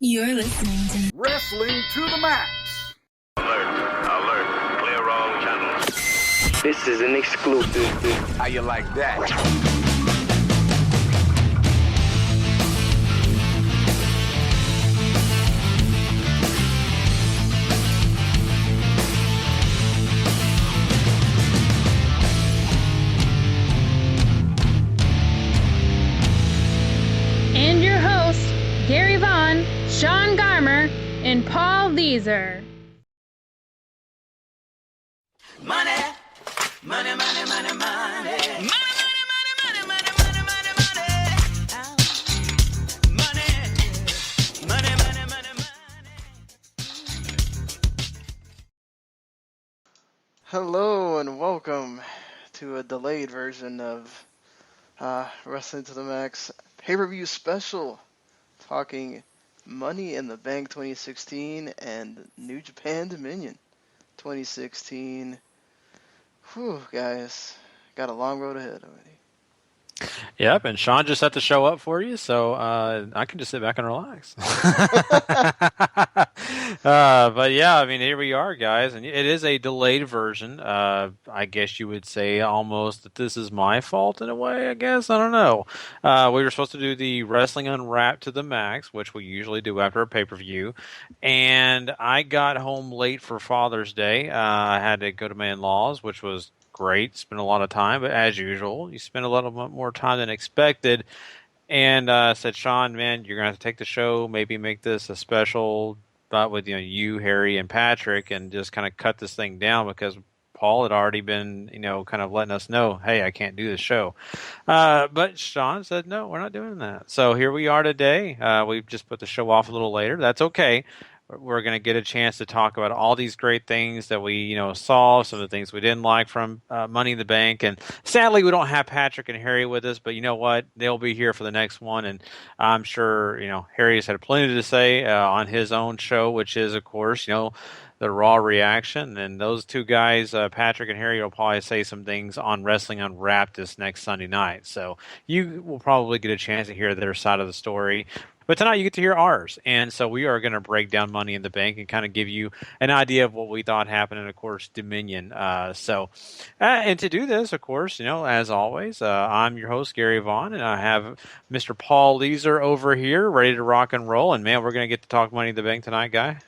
You're listening to Wrestling to the Max. Alert. Clear all channels. This is an exclusive. How you like that? And your hosts, Gary Vaughn, Sean Garmer, and Paul Vieser. Money, money, money, money, money. Money, Hello and welcome to a delayed version of Wrestling to the Max pay-per-view special, talking Money in the Bank 2016 and New Japan Dominion 2016. Whew, guys, got a long road ahead already. Yep, and Sean just set the show up for you, so I can just sit back and relax. But yeah, I mean, here we are, guys, and it is a delayed version. I guess you would say almost that this is my fault in a way, I guess. I don't know. We were supposed to do the Wrestling Unwrapped to the Max, which we usually do after a pay-per-view, and I got home late for Father's Day. I had to go to my in-laws, which was great, spent a lot of time, but as usual, you spend a little bit more time than expected. And said, Sean, man, you're gonna have to take the show, maybe make this a special, with you, Harry, and Patrick, and just kind of cut this thing down because Paul had already been, kind of letting us know, hey, I can't do the show. But Sean said, no, we're not doing that. So here we are today. We've just put the show off a little later. That's okay. We're going to get a chance to talk about all these great things that we, saw, some of the things we didn't like from Money in the Bank. And sadly, we don't have Patrick and Harry with us, but you know what? They'll be here for the next one. And I'm sure, Harry's had plenty to say on his own show, which is, of course, the Raw Reaction. And those two guys, Patrick and Harry, will probably say some things on Wrestling Unwrapped this next Sunday night. So you will probably get a chance to hear their side of the story. But tonight you get to hear ours. And so we are going to break down Money in the Bank and kind of give you an idea of what we thought happened, and, of course, Dominion. And to do this, of course, as always, I'm your host, Gary Vaughn, and I have Mr. Paul Vieser over here ready to rock and roll. And, man, we're going to get to talk Money in the Bank tonight, guy.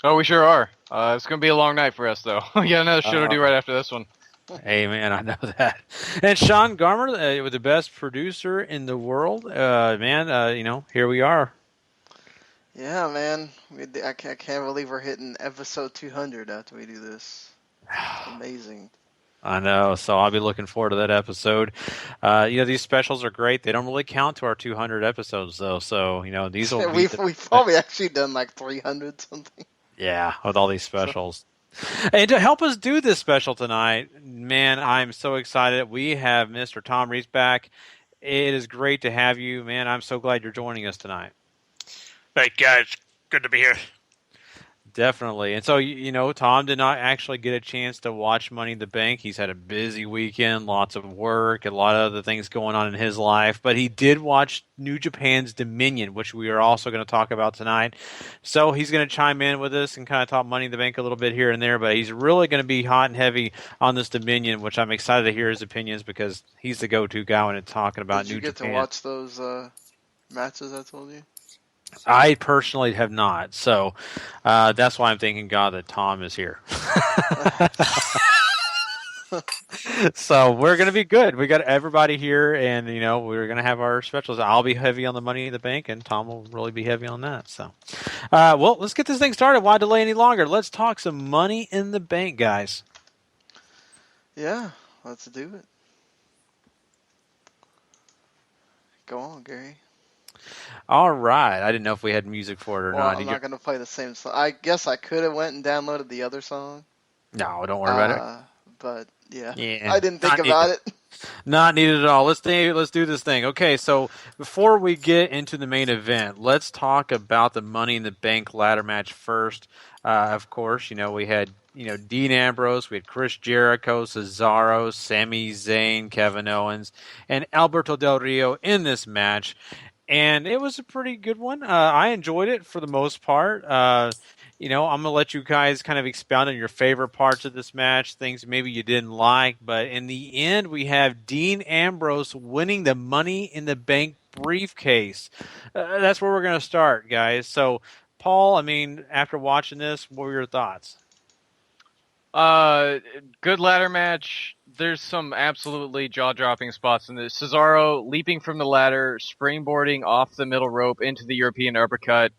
Oh, we sure are. It's going to be a long night for us, though. We got another show to do right after this one. Hey, man, I know that. And Sean Garmer, with the best producer in the world, here we are. Yeah, man, I can't believe we're hitting episode 200 after we do this. Amazing. I know, so I'll be looking forward to that episode. These specials are great. They don't really count to our 200 episodes, though, so, these will be... We've probably actually done like 300 something. Yeah, with all these specials. And to help us do this special tonight, man, I'm so excited. We have Mr. Tom Reese back. It is great to have you, man. I'm so glad you're joining us tonight. Hey, guys. Good to be here. Definitely. And so, Tom did not actually get a chance to watch Money in the Bank. He's had a busy weekend, lots of work, a lot of other things going on in his life. But he did watch New Japan's Dominion, which we are also going to talk about tonight. So he's going to chime in with us and kind of talk Money in the Bank a little bit here and there. But he's really going to be hot and heavy on this Dominion, which I'm excited to hear his opinions because he's the go-to guy when it's talking about New Japan. Did you get to watch those matches I told you? I personally have not, so that's why I'm thanking God that Tom is here. So we're going to be good. We got everybody here, and, we're going to have our specials. I'll be heavy on the Money in the Bank, and Tom will really be heavy on that. So, well, let's get this thing started. Why delay any longer? Let's talk some Money in the Bank, guys. Yeah, let's do it. Go on, Gary. All right. I didn't know if we had music for it or not. I'm not going to play the same song. I guess I could have went and downloaded the other song. No, don't worry about it. But, yeah. I didn't think about it. Not needed at all. Let's do this thing. Okay, so before we get into the main event, let's talk about the Money in the Bank ladder match first. Of course, we had Dean Ambrose, we had Chris Jericho, Cesaro, Sami Zayn, Kevin Owens, and Alberto Del Rio in this match. and it was a pretty good one. I enjoyed it for the most part. I'm gonna let you guys kind of expound on your favorite parts of this match, things maybe you didn't like, but in the end, we have Dean Ambrose winning the Money in the Bank briefcase. That's where we're gonna start, guys. So, Paul, I mean, after watching this, what were your thoughts? Good ladder match. There's some absolutely jaw-dropping spots in this. Cesaro leaping from the ladder, springboarding off the middle rope into the European uppercut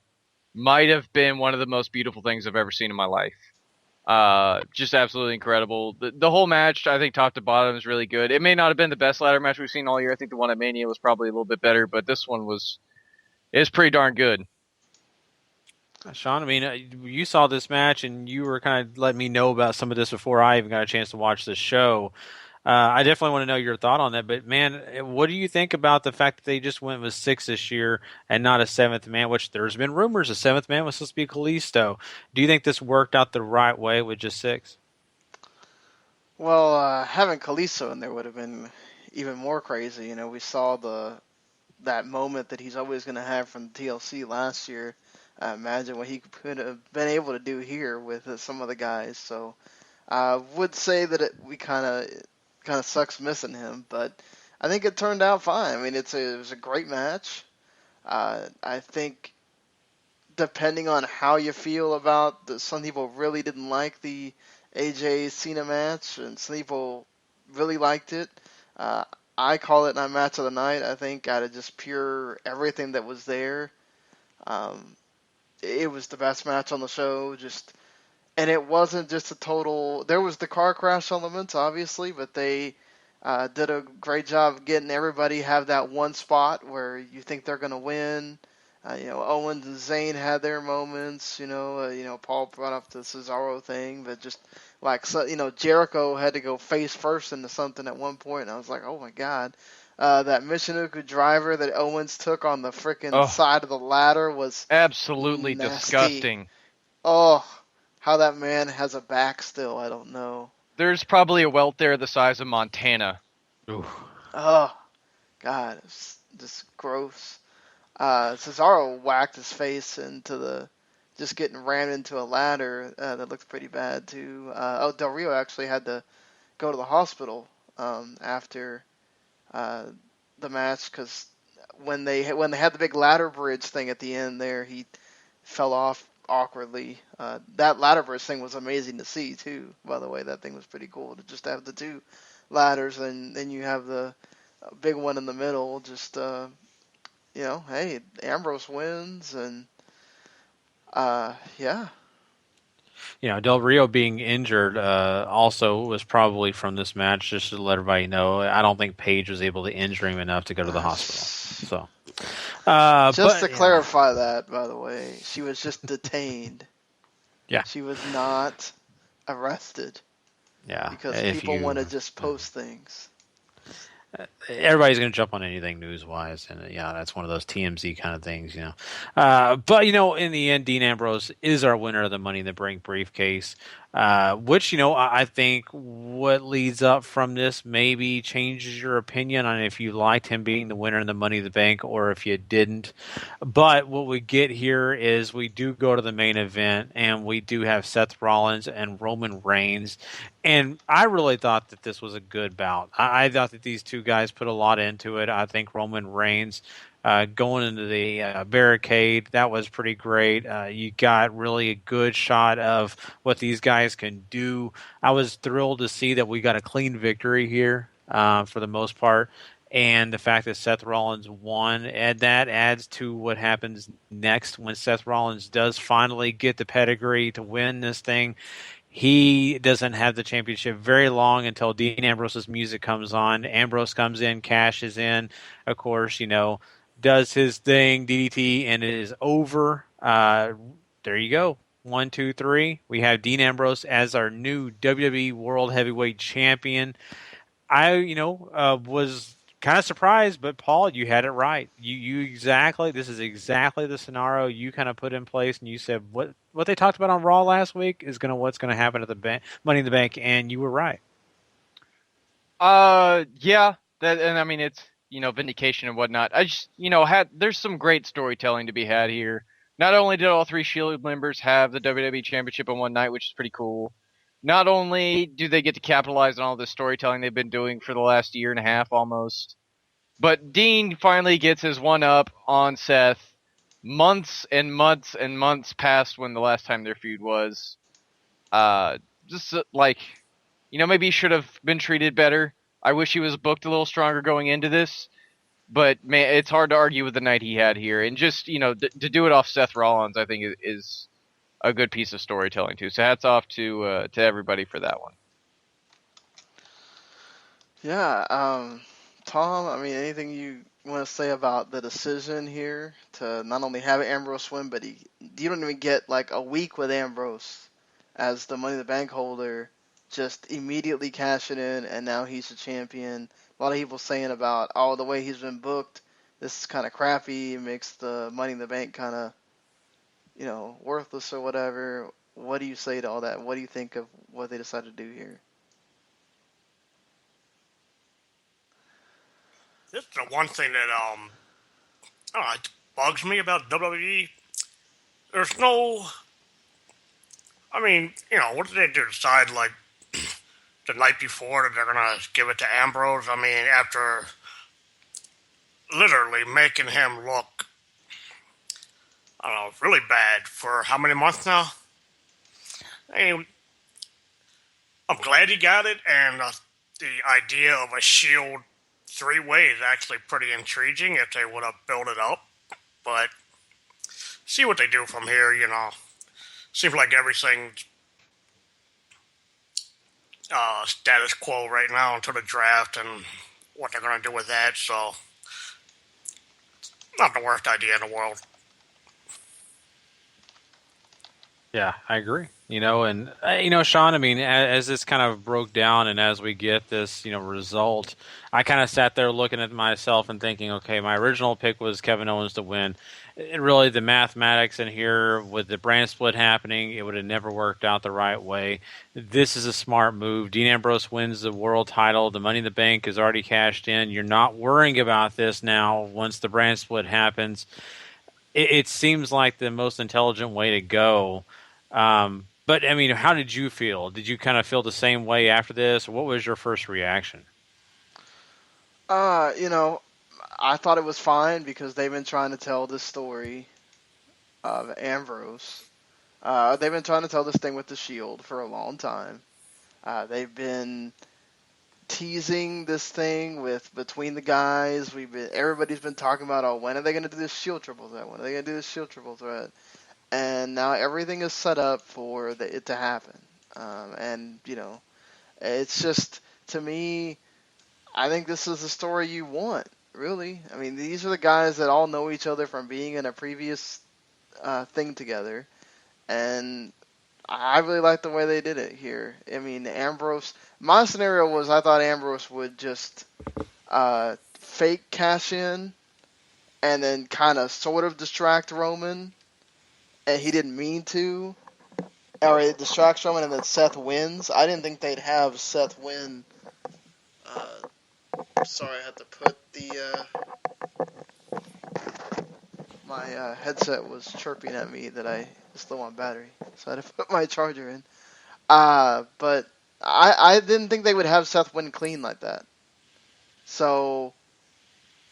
might have been one of the most beautiful things I've ever seen in my life. Just absolutely incredible. The whole match, I think, top to bottom, is really good. It may not have been the best ladder match we've seen all year. I think the one at Mania was probably a little bit better, but this one is pretty darn good. Sean, I mean, you saw this match and you were kind of letting me know about some of this before I even got a chance to watch the show. I definitely want to know your thought on that. But, man, what do you think about the fact that they just went with 6 this year and not a 7th man, which there's been rumors a 7th man was supposed to be Kalisto. Do you think this worked out the right way with just 6? Well, having Kalisto in there would have been even more crazy. You know, we saw that moment that he's always going to have from TLC last year. Imagine what he could have been able to do here with some of the guys. So I would say that we kind of sucks missing him, but I think it turned out fine. I mean, it was a great match. I think depending on how you feel about some people really didn't like the AJ Cena match, and some people really liked it. I call it my match of the night. I think out of just pure everything that was there. It was the best match on the show, and it wasn't just a total. There was the car crash elements, obviously, but they did a great job of getting everybody have that one spot where you think they're going to win. Owens and Zayn had their moments. Paul brought up the Cesaro thing, but just Jericho had to go face first into something at one point, and I was like, oh my god. That Michinoku driver that Owens took on the freaking side of the ladder was absolutely nasty. Disgusting. Oh, how that man has a back still, I don't know. There's probably a welt there the size of Montana. Ooh. Oh, God, it's just gross. Cesaro whacked his face into just getting rammed into a ladder. That looked pretty bad, too. Del Rio actually had to go to the hospital after the match, because when they had the big ladder bridge thing at the end there, he fell off awkwardly. That ladder bridge thing was amazing to see too, by the way. That thing was pretty cool to just have the two ladders, and then you have the big one in the middle. Just hey, Ambrose wins, and yeah. Del Rio being injured also was probably from this match, just to let everybody know. I don't think Paige was able to injure him enough to go to the hospital. So, to clarify that, by the way, she was just detained. Yeah. She was not arrested. Yeah. Because people want to just post things. Everybody's going to jump on anything news-wise, and that's one of those TMZ kind of things, But in the end, Dean Ambrose is our winner of the Money in the Bank briefcase, which I think what leads up from this maybe changes your opinion on if you liked him being the winner in the Money in the Bank or if you didn't. But what we get here is we do go to the main event, and we do have Seth Rollins and Roman Reigns. And I really thought that this was a good bout. I thought that these two guys put a lot into it. I think Roman Reigns going into the barricade, that was pretty great. You got really a good shot of what these guys can do. I was thrilled to see that we got a clean victory here for the most part. And the fact that Seth Rollins won, and that adds to what happens next when Seth Rollins does finally get the pedigree to win this thing. He doesn't have the championship very long until Dean Ambrose's music comes on. Ambrose comes in, cashes in, of course, does his thing, DDT, and it is over. There you go. 1, 2, 3. We have Dean Ambrose as our new WWE World Heavyweight Champion. I, was kind of surprised, but Paul, you had it right. This is exactly the scenario you kind of put in place, and you said what they talked about on Raw last week is what's going to happen at the Money in the Bank, and you were right. Yeah, and I mean vindication and whatnot. I just, there's some great storytelling to be had here. Not only did all 3 Shield members have the WWE Championship in one night, which is pretty cool. Not only do they get to capitalize on all this storytelling they've been doing for the last year and a half almost, but Dean finally gets his one-up on Seth months and months and months past when the last time their feud was. Maybe he should have been treated better. I wish he was booked a little stronger going into this. But, man, it's hard to argue with the night he had here. And just, to do it off Seth Rollins, I think, is a good piece of storytelling, too. So hats off to everybody for that one. Yeah, Tom, I mean, anything you want to say about the decision here to not only have Ambrose win, but you don't even get like a week with Ambrose as the Money in the Bank holder, just immediately cashing in, and now he's the champion. A lot of people saying about, the way he's been booked, this is kind of crappy. It makes the Money in the Bank kind of, worthless or whatever. What do you say to all that? What do you think of what they decided to do here? This is the one thing that it bugs me about WWE. There's no. I mean, what did they do? Decide like the night before that they're gonna give it to Ambrose? I mean, after literally making him look, I don't know, really bad for how many months now? I mean, I'm glad he got it, and the idea of a Shield 3-way is actually pretty intriguing if they would have built it up. But see what they do from here, Seems like everything's status quo right now until the draft and what they're going to do with that. So, not the worst idea in the world. Yeah, I agree. And Sean, I mean, as this kind of broke down and as we get this, result, I kind of sat there looking at myself and thinking, okay, my original pick was Kevin Owens to win. And really, the mathematics in here with the brand split happening, it would have never worked out the right way. This is a smart move. Dean Ambrose wins the world title. The Money in the Bank is already cashed in. You're not worrying about this now once the brand split happens. It seems like the most intelligent way to go. But, I mean, how did you feel? Did you kind of feel the same way after this? What was your first reaction? I thought it was fine because they've been trying to tell this story of Ambrose. They've been trying to tell this thing with the Shield for a long time. They've been teasing this thing between the guys. Everybody's been talking about, when are they going to do this Shield triple threat? When are they going to do this Shield triple threat? And now everything is set up for it to happen. It's just, to me, I think this is the story you want, really. I mean, these are the guys that all know each other from being in a previous thing together. And I really like the way they did it here. I mean, Ambrose, my scenario was I thought Ambrose would just fake cash in and then kind of sort of distract Roman. And he didn't mean to, or it distracts Roman, and then Seth wins. I didn't think they'd have Seth win. Sorry, I had to put my headset was chirping at me that I was low on battery, so I had to put my charger in. But I didn't think they would have Seth win clean like that. So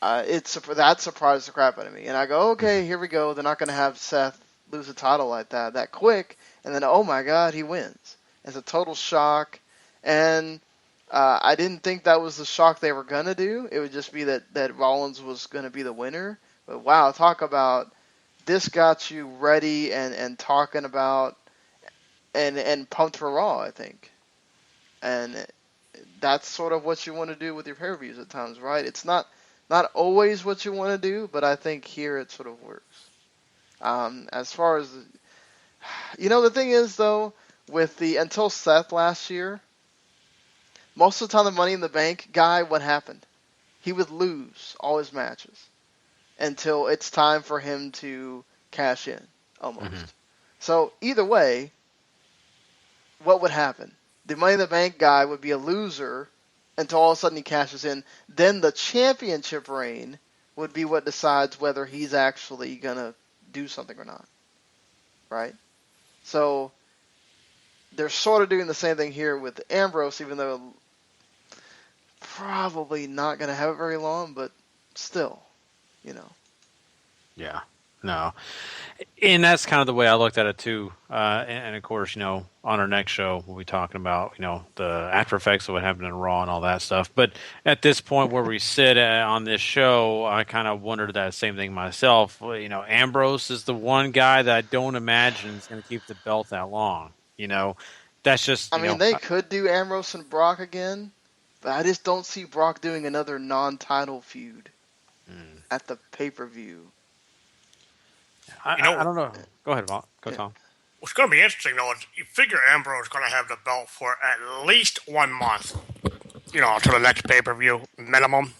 that surprised the crap out of me, and I go, okay, here we go. They're not going to have Seth lose a title like that quick, and then, oh my god, he wins. It's a total shock, and I didn't think that was the shock they were going to do. It would just be that Rollins was going to be the winner. But wow, talk about, this got you ready and talking about and pumped for Raw, I think. And that's sort of what you want to do with your pay-per-views at times, right? It's not always what you want to do, but I think here it sort of works. As far as, the thing is, though, until Seth last year, most of the time the Money in the Bank guy, what happened? He would lose all his matches until it's time for him to cash in, almost. Mm-hmm. So either way, what would happen? The Money in the Bank guy would be a loser until all of a sudden he cashes in. Then the championship reign would be what decides whether he's actually going to do something or not. Right? So they're sort of doing the same thing here with Ambrose, even though probably not going to have it very long, but still, you know. Yeah. No. And that's kind of the way I looked at it too. And of course, on our next show, we'll be talking about, the after effects of what happened in Raw and all that stuff. But at this point where we sit on this show, I kind of wondered that same thing myself. Ambrose is the one guy that I don't imagine is going to keep the belt that long. That's just, I mean, they could do Ambrose and Brock again, but I just don't see Brock doing another non-title feud at the pay-per-view. I don't know. Go ahead, Tom. What's going to be interesting, though, is you figure Ambrose is going to have the belt for at least 1 month, to the next pay-per-view, minimum.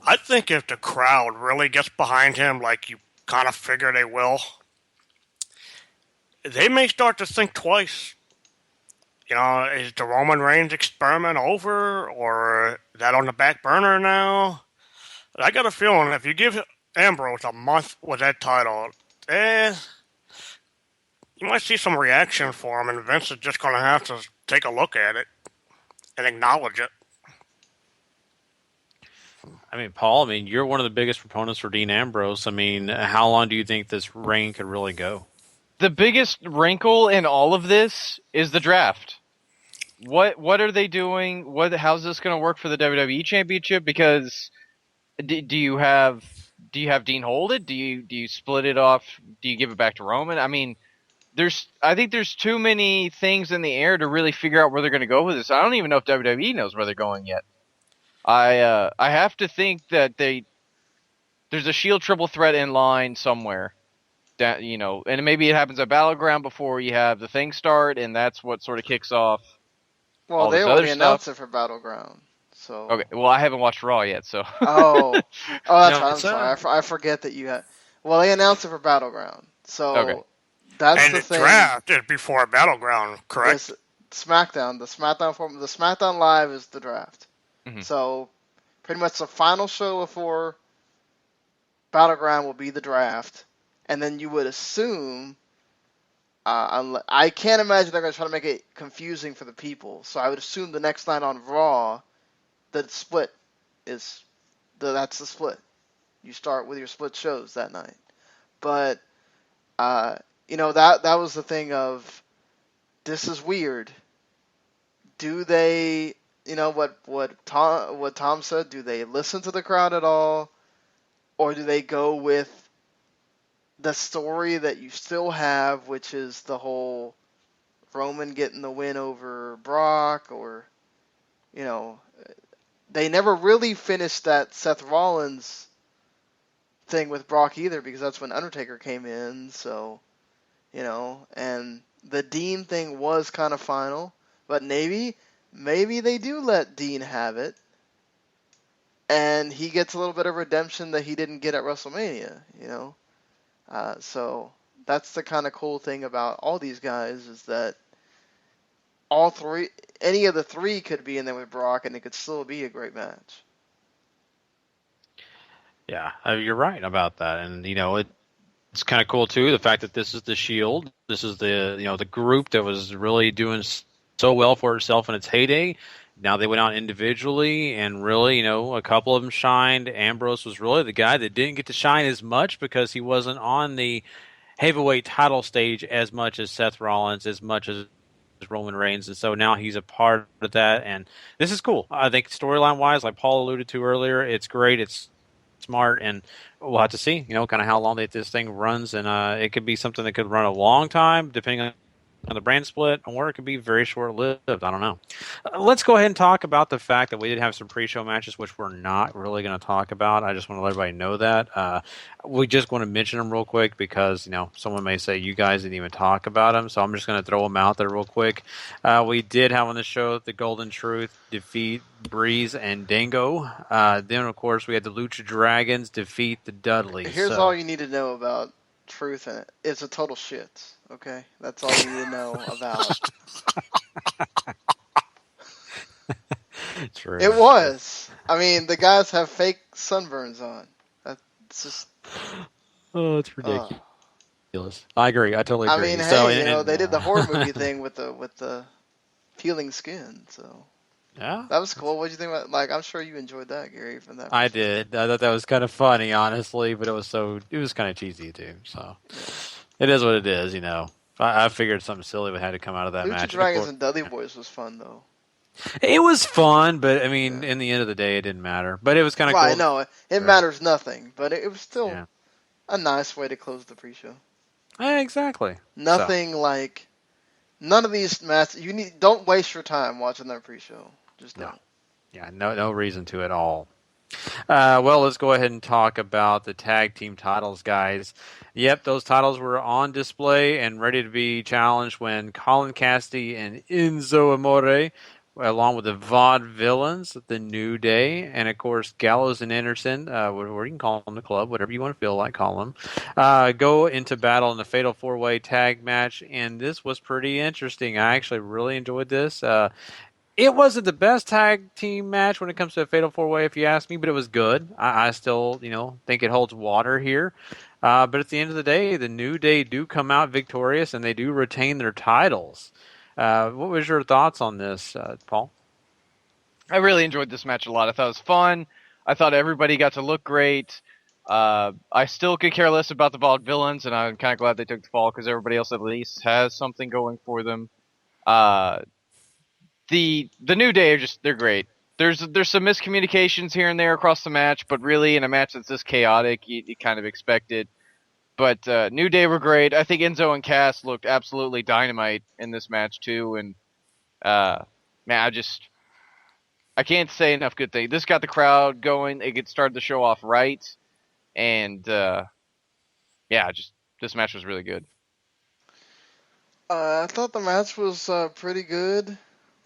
I think if the crowd really gets behind him, like you kind of figure they will, they may start to think twice. Is the Roman Reigns experiment over, or is that on the back burner now? I got a feeling if you give Ambrose a month with that title, you might see some reaction for him, and Vince is just going to have to take a look at it and acknowledge it. I mean, Paul, you're one of the biggest proponents for Dean Ambrose. How long do you think this reign could really go? The biggest wrinkle in all of this is the draft. What are they doing? How's this going to work for the WWE Championship? Because do you have Dean hold it? Do you split it off? Do you give it back to Roman? I think there's too many things in the air to really figure out where they're going to go with this. I don't even know if WWE knows where they're going yet. I have to think that there's a Shield triple threat in line somewhere. That, and maybe it happens at Battleground before you have the thing start, and that's what sort of kicks off. Well, they already announced it for Battleground. So okay, well, I haven't watched Raw yet, so. that's right. I'm sorry. I forget that you had. Well, they announced it for Battleground, so okay. That's and the thing. draft is before Battleground, correct? SmackDown. The SmackDown Live is the draft. Mm-hmm. So pretty much the final show before Battleground will be the draft, and then you would assume. I can't imagine they're going to try to make it confusing for the people. So I would assume the next night on Raw, the split that's the split. You start with your split shows that night. But that was the thing of, this is weird. Do they, what Tom said? Do they listen to the crowd at all, or do they go with the story that you still have, which is the whole Roman getting the win over Brock, or, they never really finished that Seth Rollins thing with Brock either, because that's when Undertaker came in, so, and the Dean thing was kind of final, but maybe they do let Dean have it, and he gets a little bit of redemption that he didn't get at WrestleMania, so that's the kind of cool thing about all these guys, is that any of the three could be in there with Brock, and it could still be a great match. Yeah, you're right about that, and it's kind of cool too, the fact that this is the Shield. This is the group that was really doing so well for itself in its heyday. Now they went out individually, and really, a couple of them shined. Ambrose was really the guy that didn't get to shine as much because he wasn't on the heavyweight title stage as much as Seth Rollins, as much as Roman Reigns, and so now he's a part of that, and this is cool. I think storyline-wise, like Paul alluded to earlier, it's great, it's smart, and we'll have to see, kind of how long this thing runs, and it could be something that could run a long time, depending on the brand split, or it could be very short-lived. I don't know. Let's go ahead and talk about the fact that we did have some pre-show matches, which we're not really going to talk about. I just want to let everybody know that. We just want to mention them real quick because, someone may say you guys didn't even talk about them, so I'm just going to throw them out there real quick. We did have on the show the Golden Truth defeat Breeze and Dingo. Then, of course, we had the Lucha Dragons defeat the Dudleys. Here's all you need to know about Truth in it. It's a total shit. Okay? That's all you need to know about. True. It was. I mean, the guys have fake sunburns on. That's just. Oh, it's Uh, ridiculous. I agree. I totally I agree. mean, So, hey, they did the horror movie thing with the peeling skin, so yeah, that was cool. What did you think about? Like, I'm sure you enjoyed that, Gary, from that I perspective. did. I thought that was kind of funny, honestly, but it was kind of cheesy too. So it is what it is, you know. I figured something silly would have to come out of that Lucha match. And of Dragons course, and Dudley Boys was fun though. it was fun, but I mean, Yeah. in the end of the day, it didn't matter. But it was kind of Right, cool. no, it Sure. matters nothing, but it was still Yeah. a nice way to close the pre-show. Exactly. So Nothing like none of these matches. Don't waste your time watching that pre-show. Just no, don't. yeah, no reason to at all. Well, let's go ahead and talk about the tag team titles, guys. Yep, those titles were on display and ready to be challenged when Colin Cassidy and Enzo Amore, along with the Vaudevillains, the New Day, and of course Gallows and Anderson, or you can call them the Club, whatever you want to feel like call them, go into battle in the Fatal 4-Way tag match. And this was pretty interesting. I actually really enjoyed this. It wasn't the best tag team match when it comes to a Fatal 4-Way, if you ask me, but it was good. I still, think it holds water here. But at the end of the day, the New Day do come out victorious, and they do retain their titles. What was your thoughts on this, Paul? I really enjoyed this match a lot. I thought it was fun. I thought everybody got to look great. I still could care less about the Vaudevillains, and I'm kind of glad they took the fall because everybody else at least has something going for them. The New Day are they're great. There's some miscommunications here and there across the match, but really in a match that's this chaotic, you kind of expect it. But New Day were great. I think Enzo and Cass looked absolutely dynamite in this match too, and man, I can't say enough good things. This got the crowd going. It started the show off right, and this match was really good. I thought the match was pretty good.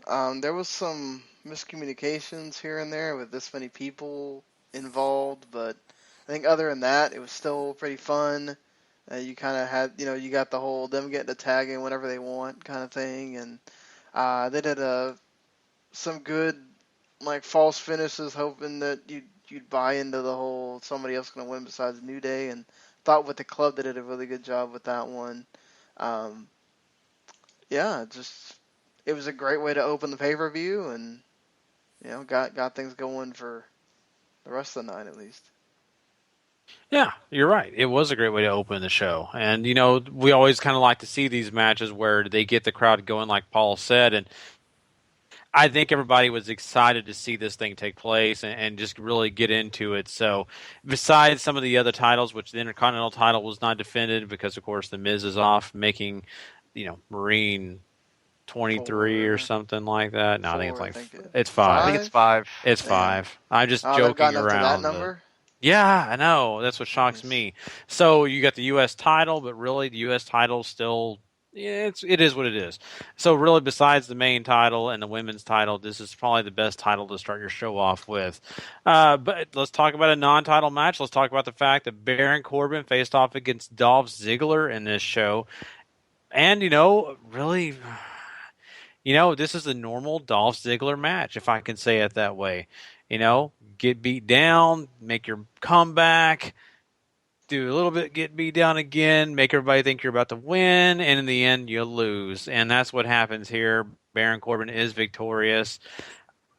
There was some miscommunications here and there with this many people involved, but I think other than that, it was still pretty fun. You kind of had, you got the whole them getting to tag in whenever they want kind of thing, and they did some good like false finishes, hoping that you'd buy into the whole somebody else going to win besides New Day, and thought with the club they did a really good job with that one. Um, yeah, it was a great way to open the pay-per-view, and got things going for the rest of the night at least. Yeah, you're right. It was a great way to open the show. And, we always kind of like to see these matches where they get the crowd going, like Paul said. And I think everybody was excited to see this thing take place and just really get into it. So, besides some of the other titles, which the Intercontinental title was not defended because, of course, The Miz is off making, Marine 23 or something like that. No, I think it's 5. I think it's 5. It's 5. I'm just joking around. That number? Yeah, I know. That's what shocks me. So you got the U.S. title, but really the U.S. title still, it is what it is. So really, besides the main title and the women's title, this is probably the best title to start your show off with. But let's talk about a non-title match. Let's talk about the fact that Baron Corbin faced off against Dolph Ziggler in this show. And, really, this is the normal Dolph Ziggler match, if I can say it that way. Get beat down, make your comeback, do a little bit, get beat down again, make everybody think you're about to win, and in the end, you lose. And that's what happens here. Baron Corbin is victorious.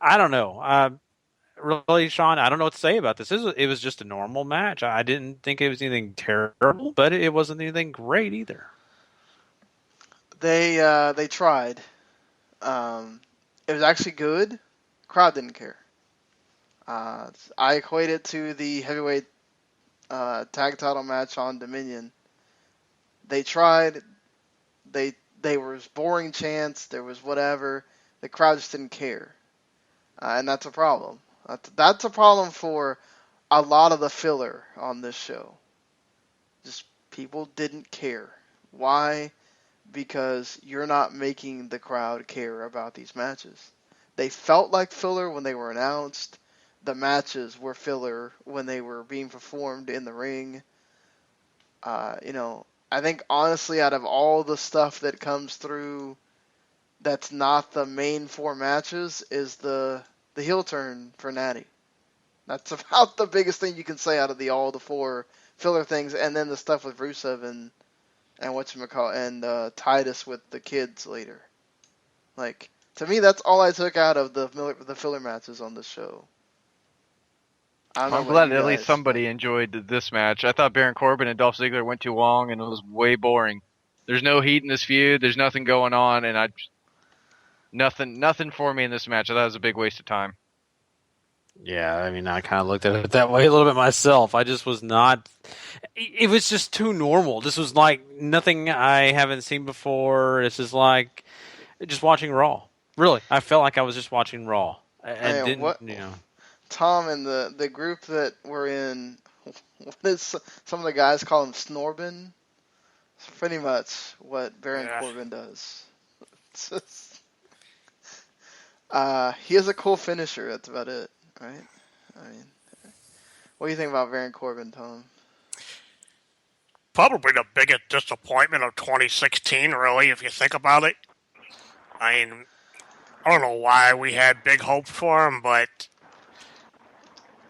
I don't know. Really, Sean, I don't know what to say about this. It was just a normal match. I didn't think it was anything terrible, but it wasn't anything great either. They tried. It was actually good. Crowd didn't care. I equate it to the heavyweight tag title match on Dominion. They tried. They was boring chants. There was whatever. The crowd just didn't care, and that's a problem. That's a problem for a lot of the filler on this show. Just people didn't care. Why? Because you're not making the crowd care about these matches. They felt like filler when they were announced. The matches were filler when they were being performed in the ring. I think honestly, out of all the stuff that comes through that's not the main 4 matches, is the the heel turn for Natty. That's about the biggest thing you can say out of all the 4 filler things, and then the stuff with Rusev and whatchamacallit, and Titus with the kids later. Like, to me, that's all I took out of the filler matches on the show. I don't know I'm about glad you at least guys, somebody enjoyed this match. I thought Baron Corbin and Dolph Ziggler went too long, and it was way boring. There's no heat in this feud. There's nothing going on, and nothing for me in this match. I thought it was a big waste of time. Yeah, I mean, I kind of looked at it that way a little bit myself. I just was not. It was just too normal. This was like nothing I haven't seen before. It's just like just watching Raw. Really, I felt like I was just watching Raw. And didn't, you know. Tom and the group that we're in, what is some of the guys call him Snorbin? It's pretty much what Baron Corbin does. It's just, he has a cool finisher. That's about it, right? I mean, what do you think about Baron Corbin, Tom? Probably the biggest disappointment of 2016, really, if you think about it. I mean, I don't know why we had big hopes for him, but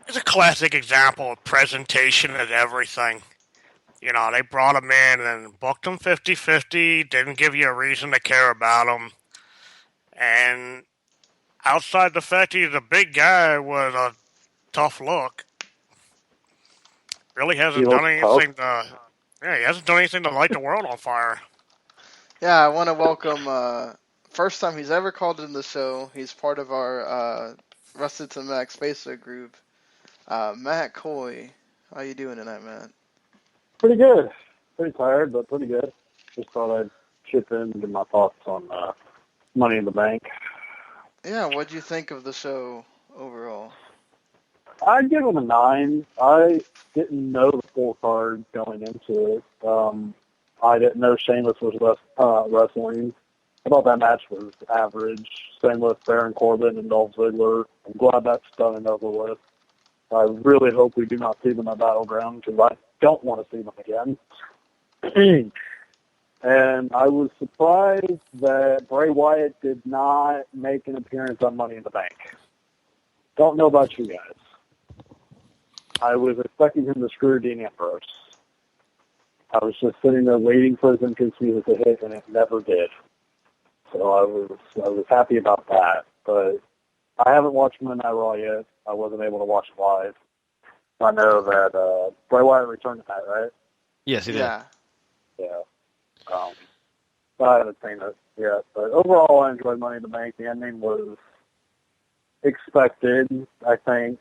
it's a classic example of presentation and everything. You know, they brought him in and booked him 50-50, didn't give you a reason to care about him. And outside the fact he's a big guy with a tough look, really hasn't done anything to... Yeah, he hasn't done anything to light the world on fire. Yeah, I want to welcome, first time he's ever called in the show. He's part of our Rusted to Max Facebook group. Matt Coy. How you doing tonight, Matt? Pretty good. Pretty tired, but pretty good. Just thought I'd chip in and give my thoughts on Money in the Bank. Yeah, what'd you think of the show overall? I'd give it a 9. I didn't know the full card going into it. I didn't know Sheamus was wrestling. I thought that match was average. Same with Baron Corbin and Dolph Ziggler. I'm glad that's done and over with. I really hope we do not see them at Battleground because I don't want to see them again. And I was surprised that Bray Wyatt did not make an appearance on Money in the Bank. Don't know about you guys. I was expecting him to screw Dean Ambrose. I was just sitting there waiting for his inconvenience to hit, and it never did. So I was happy about that. But I haven't watched Monday Night Raw yet. I wasn't able to watch it live. I know that Bray Wyatt returned tonight, right? Yes, he did. Yeah. Yeah. I haven't seen it yet. But overall, I enjoyed Money in the Bank. The ending was expected, I think.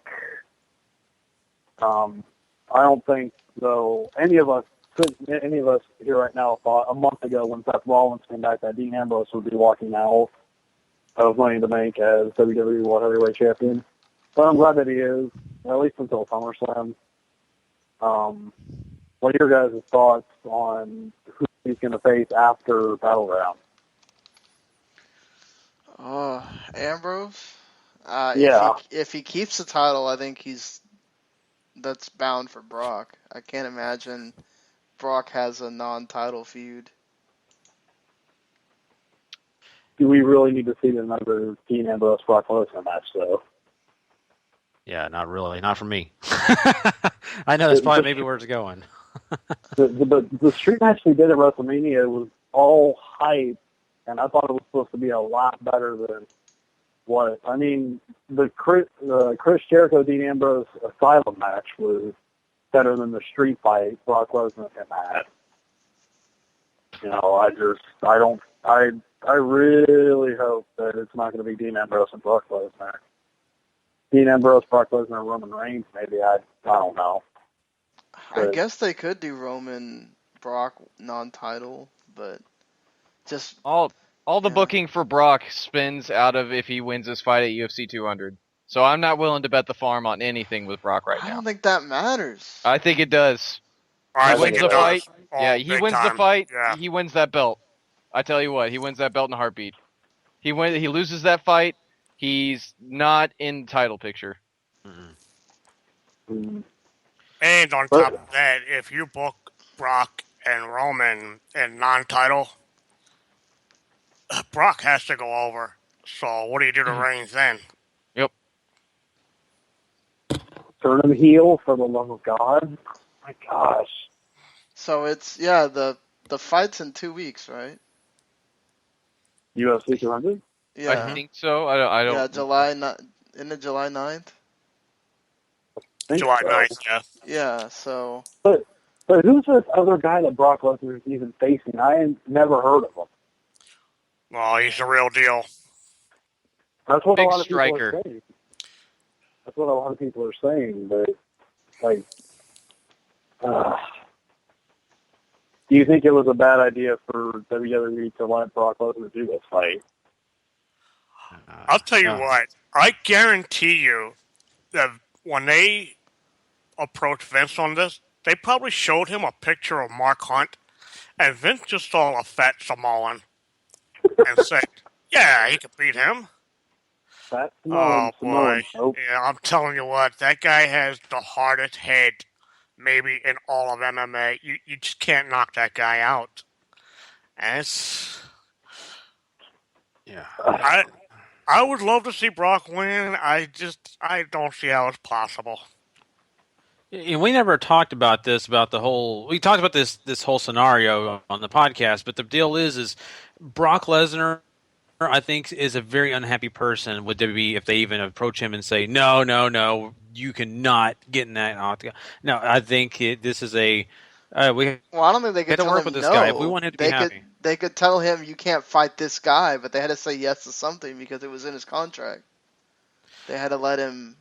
I don't think, though, any of us here right now thought a month ago when Seth Rollins came back that Dean Ambrose would be walking out of Money in the Bank as WWE World Heavyweight Champion. But I'm glad that he is, at least until SummerSlam. What are your guys' thoughts on who he's going to face after Battleground? Ambrose? Yeah. If he keeps the title, I think that's bound for Brock. I can't imagine Brock has a non-title feud. Do we really need to see another Dean Ambrose Brock Lesnar match, though? Yeah, not really. Not for me. I know that's probably maybe where it's going. the street match they did at WrestleMania was all hype, and I thought it was supposed to be a lot better than what. I mean, the Chris Jericho Dean Ambrose Asylum match was better than the street fight Brock Lesnar had. You know, I really hope that it's not going to be Dean Ambrose and Brock Lesnar. Dean Ambrose, Brock Lesnar, Roman Reigns, maybe. I don't know. I guess they could do Roman Brock non-title, but just all the booking for Brock spins out of if he wins this fight at UFC 200. So I'm not willing to bet the farm on anything with Brock right now. I don't think that matters. I think it does. I He think wins it the fight. does. Yeah, he Big wins the time. fight. Yeah. He wins that belt. I tell you what, he wins that belt in a heartbeat. He loses that fight. He's not in the title picture. Mm-hmm. And on top of that, if you book Brock and Roman in non-title, Brock has to go over. So what do you do to Reigns then? Yep. turn him heel for the love of God. My gosh. So it's the fight's in 2 weeks, right? UFC 200? Yeah. I think so. I don't. Yeah, July July 9th? July So. 9th, yeah. Yeah, so But who's this other guy that Brock Lesnar is even facing? I ain't never heard of him. Well, he's the real deal. That's what Big a lot of striker. people are saying. That's what a lot of people are saying. But like, do you think it was a bad idea for WWE to let Brock Lesnar do this fight? I'll tell you what. I guarantee you that when they approached Vince on this, they probably showed him a picture of Mark Hunt, and Vince just saw a fat Samoan and said, "Yeah, he could beat him." Fat Oh Samoan. boy! Nope. Yeah, I'm telling you what, that guy has the hardest head maybe in all of MMA. You just can't knock that guy out. And it's, Yeah. I would love to see Brock win. I don't see how it's possible. And we never talked about this, about the whole. We talked about this whole scenario on the podcast, but the deal is Brock Lesnar, I think, is a very unhappy person with WWE if they even approach him and say, no, you cannot get in that octagon. No, I think this is a. I don't think they could to tell work him with this no. guy if we want him to be happy. They could tell him you can't fight this guy, but they had to say yes to something because it was in his contract. They had to let him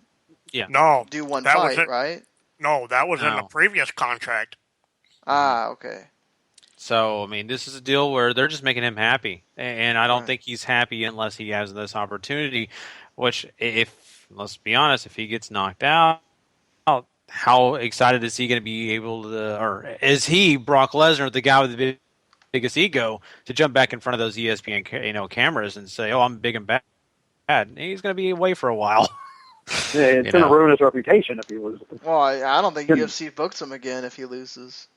do one fight, right? No, that was in the previous contract. Ah, okay. So, I mean, this is a deal where they're just making him happy. And I don't think he's happy unless he has this opportunity, which, let's be honest, if he gets knocked out, how excited is he going to be able to, or is he, Brock Lesnar, the guy with the biggest ego, to jump back in front of those ESPN cameras and say, "Oh, I'm big and bad"? He's going to be away for a while. Yeah, it's going to ruin his reputation if he loses. Well, I don't think UFC books him again if he loses.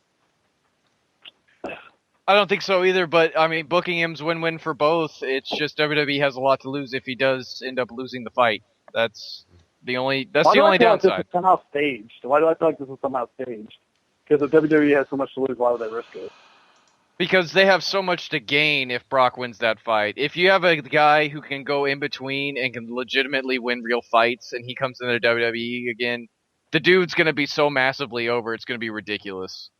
I don't think so either, but I mean, booking him's win-win for both. It's just WWE has a lot to lose if he does end up losing the fight. That's the only downside. Like this is somehow staged? Why do I feel like this is somehow staged? Because if WWE has so much to lose, why would they risk it? Because they have so much to gain if Brock wins that fight. If you have a guy who can go in between and can legitimately win real fights, and he comes into WWE again, the dude's going to be so massively over, it's going to be ridiculous.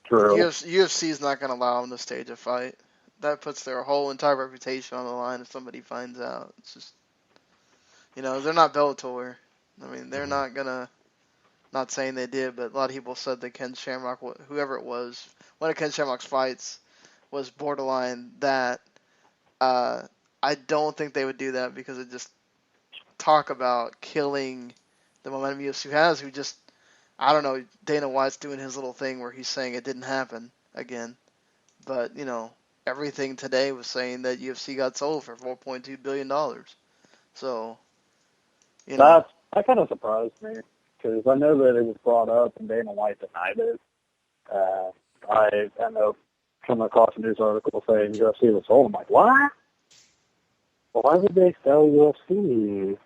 True. UFC's not going to allow him to stage a fight. That puts their whole entire reputation on the line if somebody finds out. It's just, they're not Bellator. I mean, they're not going to, not saying they did, but a lot of people said that Ken Shamrock, whoever it was, one of Ken Shamrock's fights was borderline that. I don't think they would do that because it just talk about killing the momentum UFC has, who just, I don't know, Dana White's doing his little thing where he's saying it didn't happen again. But, everything today was saying that UFC got sold for $4.2 billion. So, That kind of surprised me because I know that it was brought up and Dana White denied it. I end up coming across a news article saying UFC was sold. I'm like, what? Why would they sell UFC?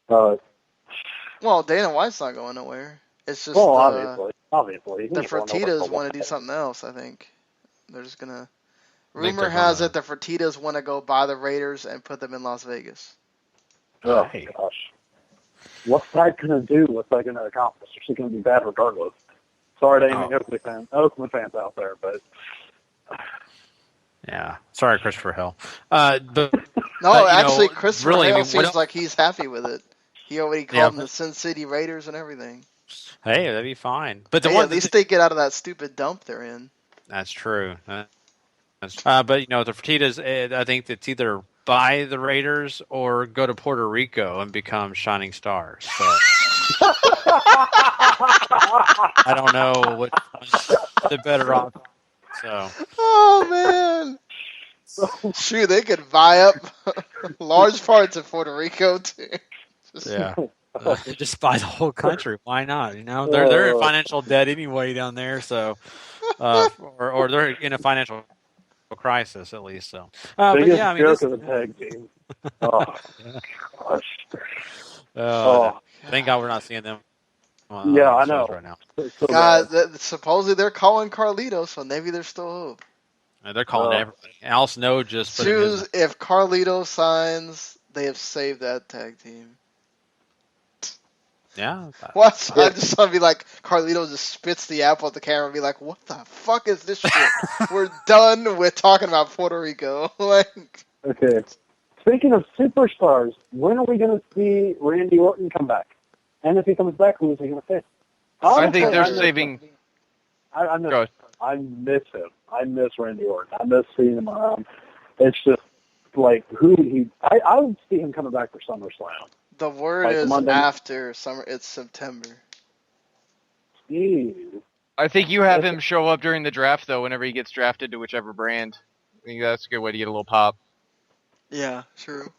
Well, Dana White's not going nowhere. It's just obviously. The Fertittas want to do something else, I think. They're just going to... Rumor has it the Fertittas want to go buy the Raiders and put them in Las Vegas. Oh, gosh. What's that going to do? What's that going to accomplish? It's going to be bad regardless. Sorry to any Oakland fans out there, but... Yeah. Sorry, Christopher Hill. Actually, Christopher Hill really, seems like he's happy with it. He already called them the Sin City Raiders and everything. Hey, that'd be fine. But at least they get out of that stupid dump they're in. That's true. But the Fertittas, I think it's either buy the Raiders or go to Puerto Rico and become shining stars. So I don't know what the better option. So. Oh man. Shoot, they could buy up large parts of Puerto Rico too. Just buy the whole country. Why not? They're in financial debt anyway down there, so or they're in a financial crisis at least. So, but yeah, I mean, joke of the tag team. Oh, gosh. Thank God we're not seeing them Yeah, I shows know. right now. It's so God, bad. supposedly they're calling Carlito, so maybe there's still hope. They're calling everybody. Al Snow just put in his. Choose if Carlito signs, they have saved that tag team. Yeah. What? I just want to be like, Carlito just spits the apple at the camera and be like, what the fuck is this shit? We're done with talking about Puerto Rico. Like, Okay. Speaking of superstars, when are we going to see Randy Orton come back? And if he comes back, who is he going to face? I think they're Honestly, saving. I miss, Go ahead. I miss him. I miss Randy Orton. I miss seeing him around. It's just like I would see him coming back for SummerSlam. the word Like is Monday- after summer, it's September. Ew. I think you have him show up during the draft, though, whenever he gets drafted to whichever brand. I think that's a good way to get a little pop. Yeah, true.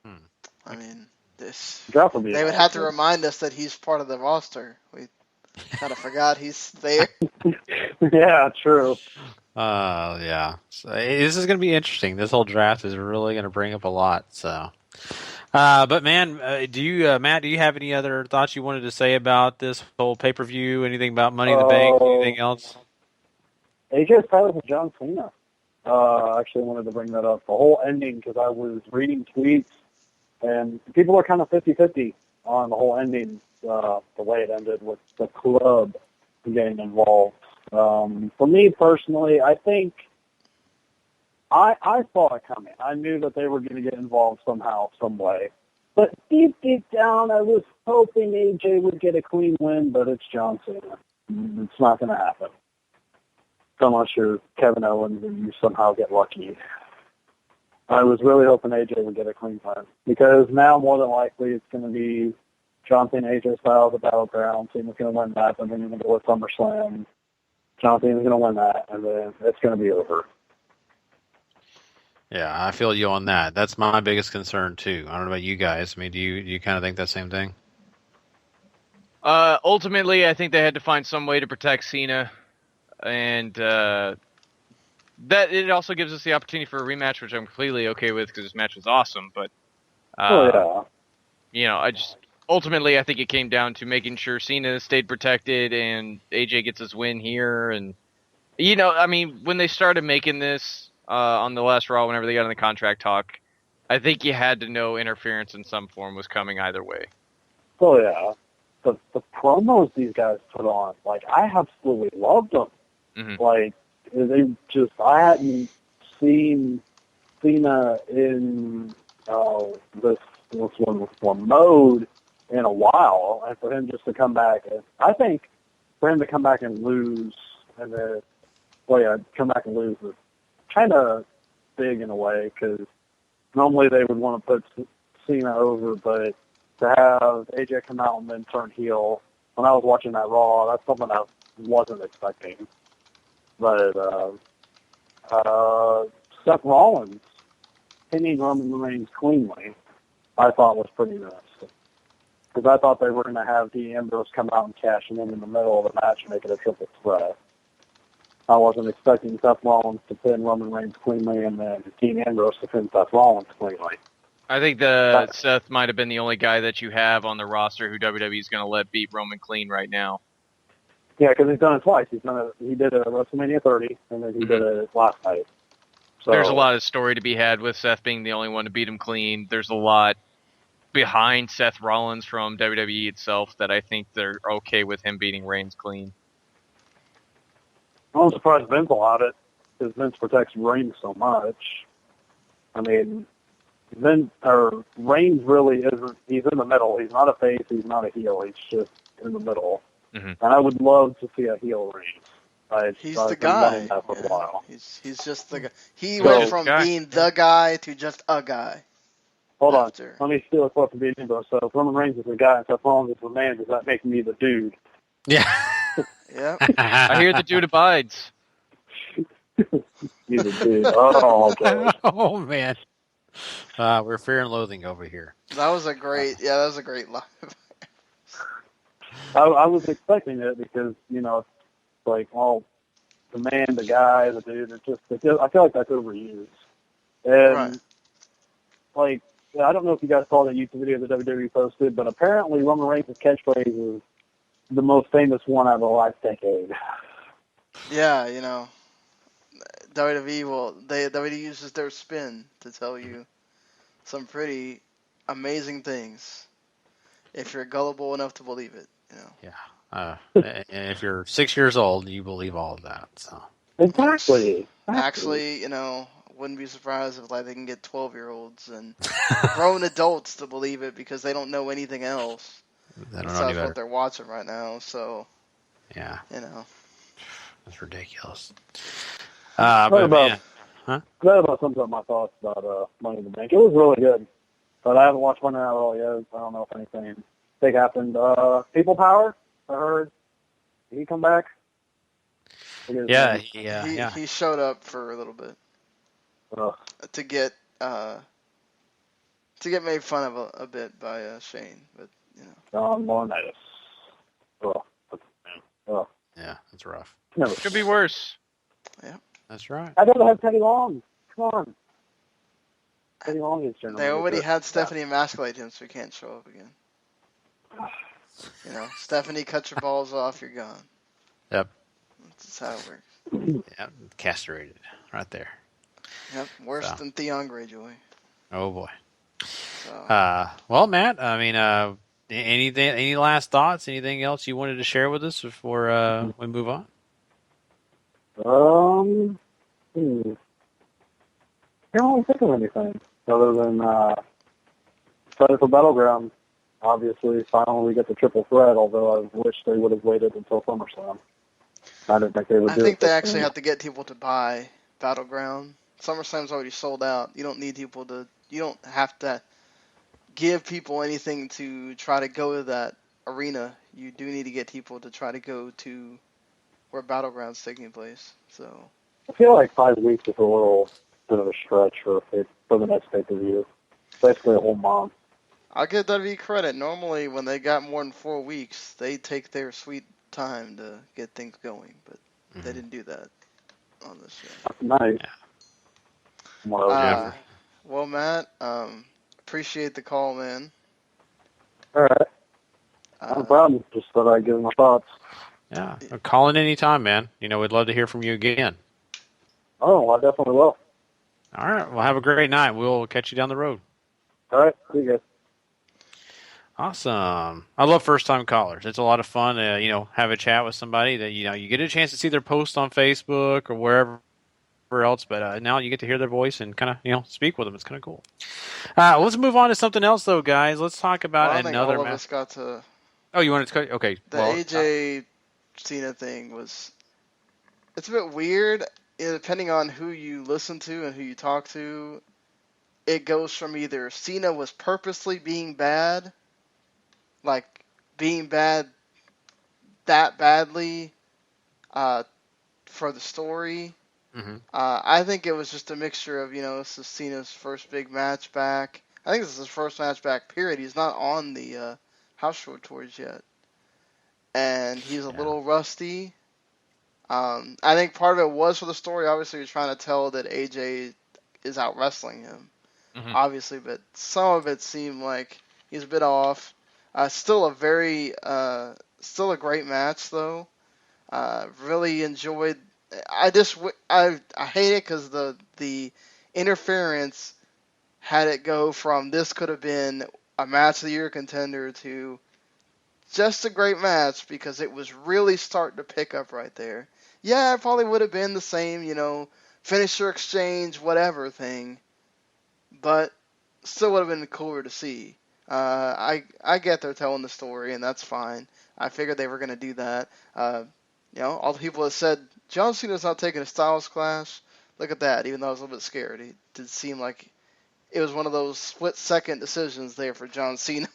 Hmm. I mean, this. Draft would be They would have to awesome. remind us that he's part of the roster. We kind of forgot he's there. Yeah, true. Yeah. So, this is going to be interesting. This whole draft is really going to bring up a lot. So, but man, Matt? Do you have any other thoughts you wanted to say about this whole pay-per-view? Anything about Money in the Bank? Anything else? AJ Styles and John Cena. Actually wanted to bring that up. The whole ending, because I was reading tweets, and people are kind of 50-50 on the whole ending, the way it ended with the club getting involved. For me personally, I think I saw it coming. I knew that they were going to get involved somehow, some way. But deep down, I was hoping AJ would get a clean win, but it's John Cena. It's not going to happen. Unless you're Kevin Owens and you somehow get lucky. I was really hoping AJ would get a clean win. Because now, more than likely, it's going to be John Cena, AJ Styles, the Battleground. Cena's going to win that, and then you're going to go with SummerSlam. John Cena's going to win that, and then it's going to be over. Yeah, I feel you on that. That's my biggest concern too. I don't know about you guys. I mean, do you kind of think that same thing? Ultimately, I think they had to find some way to protect Cena, and that it also gives us the opportunity for a rematch, which I'm completely okay with because this match was awesome. But you know, ultimately, I think it came down to making sure Cena stayed protected and AJ gets his win here. And you know, I mean, when they started making this on the last Raw, whenever they got in the contract talk, I think you had to know interference in some form was coming either way. Oh, yeah. The promos these guys put on, like, I absolutely loved them. Mm-hmm. Like, I hadn't seen Cena in this one mode in a while, and for him just to come back, I think for him to come back and lose, and then, come back and lose is kind of big in a way, because normally they would want to put Cena over, but to have AJ come out and then turn heel, when I was watching that Raw, that's something I wasn't expecting. But Seth Rollins pinning Roman Reigns cleanly, I thought was pretty nice. Because I thought they were going to have Dean Ambrose come out and cash him in the middle of the match and make it a triple threat. I wasn't expecting Seth Rollins to pin Roman Reigns cleanly and then Dean Ambrose to pin Seth Rollins cleanly. I think Seth might have been the only guy that you have on the roster who WWE's going to let beat Roman clean right now. Yeah, because he's done it twice. He did it at WrestleMania 30, and then he did it last night. So, there's a lot of story to be had with Seth being the only one to beat him clean. There's a lot behind Seth Rollins from WWE itself that I think they're okay with him beating Reigns clean. I'm surprised Vince allowed it, because Vince protects Reigns so much. I mean, Reigns really isn't. He's in the middle. He's not a face. He's not a heel. He's just in the middle. Mm-hmm. And I would love to see a heel Reigns. He's the guy. That for a while. He's just the guy. He went from being the guy to just a guy. Hold on. Let me steal a quote from Dean Ambrose. So if Roman Reigns is the guy and Seth Rollins is the man, does that make me the dude? Yeah. Yeah. I hear the dude abides. He's a dude. Oh, gosh. Oh, man. We're fear and loathing over here. That was a great line. I was expecting it because, it's like, the man, the guy, the dude, I feel like that's overused. And, I don't know if you guys saw that YouTube video that WWE posted, but apparently Roman Reigns' catchphrase is the most famous one out of the last decade. Yeah, WWE uses their spin to tell you some pretty amazing things if you're gullible enough to believe it. Yeah. And if you're 6 years old, you believe all of that. So. Exactly. Actually, wouldn't be surprised if they can get 12-year-olds and grown adults to believe it because they don't know anything else. They don't know any Besides better. what they're watching right now. So, yeah, that's ridiculous. That about sums up my thoughts about Money in the Bank. It was really good, but I haven't watched Monday Night Raw yet. I don't know if anything big happened. People Power, I heard. Did he come back? Yeah, he showed up for a little bit to get made fun of a bit by Shane, but John Laurinaitis. Yeah, that's rough. No. Could be worse. Yeah, that's right. I'd rather have Teddy Long. Come on. Teddy Long is generally. They already had Stephanie emasculate him, so he can't show up again. Stephanie, cut your balls off, you're gone. Yep. That's how it works. Yep, castrated right there. Yep, worse than Theon Greyjoy. Oh boy. So. Well, Matt, I mean, any last thoughts? Anything else you wanted to share with us before we move on? I can't really think of anything other than excited for Battleground. Obviously, finally we get the triple threat, although I wish they would have waited until SummerSlam. I didn't think they would do it. I think they actually have to get people to buy Battleground. SummerSlam's already sold out. You don't need people to. You don't have to give people anything to try to go to that arena. You do need to get people to try to go to where Battleground's taking place. So I feel like 5 weeks is a little bit of a stretch for the next pay-per-view. Basically a whole month. I'll give WWE credit. Normally, when they got more than 4 weeks, they take their sweet time to get things going, but they didn't do that on this show. Nice. Well, Matt, appreciate the call, man. All right. No problem. Just thought I'd give my thoughts. Yeah. Call in any time, man. We'd love to hear from you again. Oh, I definitely will. All right. Well, have a great night. We'll catch you down the road. All right. See you guys. Awesome. I love first-time callers. It's a lot of fun to, have a chat with somebody that, you get a chance to see their post on Facebook or wherever else, but now you get to hear their voice and kind of, speak with them. It's kind of cool. Let's move on to something else, though, guys. Let's talk about another match. All of us got to... Oh, you wanted to... Okay. The AJ Cena thing was... It's a bit weird, depending on who you listen to and who you talk to. It goes from either Cena was purposely being bad, like being bad that badly for the story. Mm-hmm. I think it was just a mixture of, this is Cena's first big match back. I think this is his first match back, period. He's not on the house show tours yet. And he's a little rusty. I think part of it was for the story. Obviously, you're trying to tell that AJ is out wrestling him. Mm-hmm. Obviously, but some of it seemed like he's a bit off. Still a great match though. Really enjoyed. I hate it because the interference had it go from this could have been a match of the year contender to just a great match because it was really starting to pick up right there. Yeah, it probably would have been the same, finisher exchange, whatever thing. But still would have been cooler to see. I get they're telling the story, and that's fine. I figured they were going to do that. All the people that said, John Cena's not taking a Styles class, look at that, even though I was a little bit scared. It did seem like it was one of those split-second decisions there for John Cena.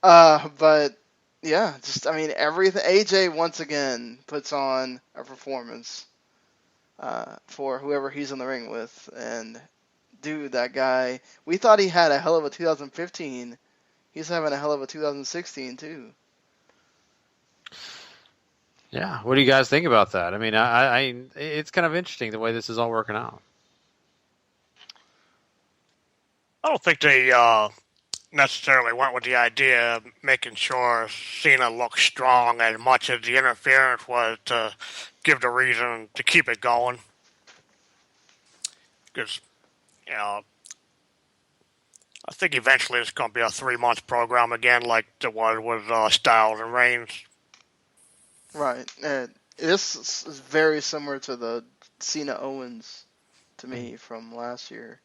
But, yeah, everything. AJ, once again, puts on a performance for whoever he's in the ring with, and... Dude, that guy, we thought he had a hell of a 2015. He's having a hell of a 2016, too. Yeah, what do you guys think about that? I mean, I it's kind of interesting the way this is all working out. I don't think they necessarily went with the idea of making sure Cena looked strong as much as the interference was to give the reason to keep it going. Because, you know, I think eventually it's going to be a 3-month program again like it was with Styles and Reigns. Right. And this is very similar to the Cena Owens to me from last year.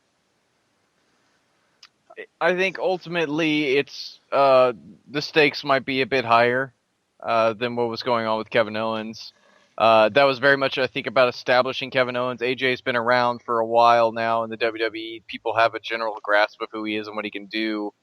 I think ultimately it's the stakes might be a bit higher than what was going on with Kevin Owens. That was very much, I think, about establishing Kevin Owens. AJ's been around for a while now in the WWE. People have a general grasp of who he is and what he can do.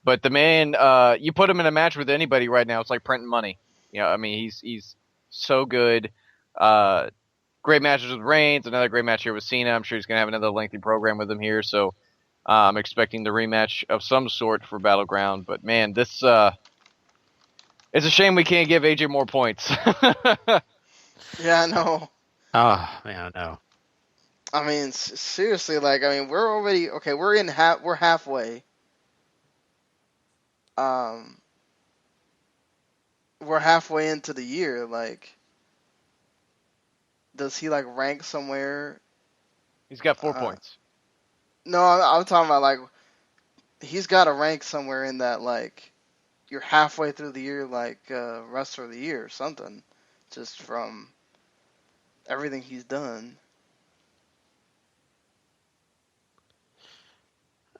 But the man, you put him in a match with anybody right now, it's like printing money. You know, I mean, he's so good. Great matches with Reigns, another great match here with Cena. I'm sure he's going to have another lengthy program with him here. So I'm expecting the rematch of some sort for Battleground. But man, this it's a shame we can't give AJ more points. Yeah, I know. Oh, man, I know. I mean, seriously, like, I mean, we're already, okay, we're halfway. We're halfway into the year, like, does he, like, rank somewhere? He's got 4 points. No, I'm talking about, like, he's got to rank somewhere in that, like, you're halfway through the year, like, wrestler of the year or something, just from everything he's done.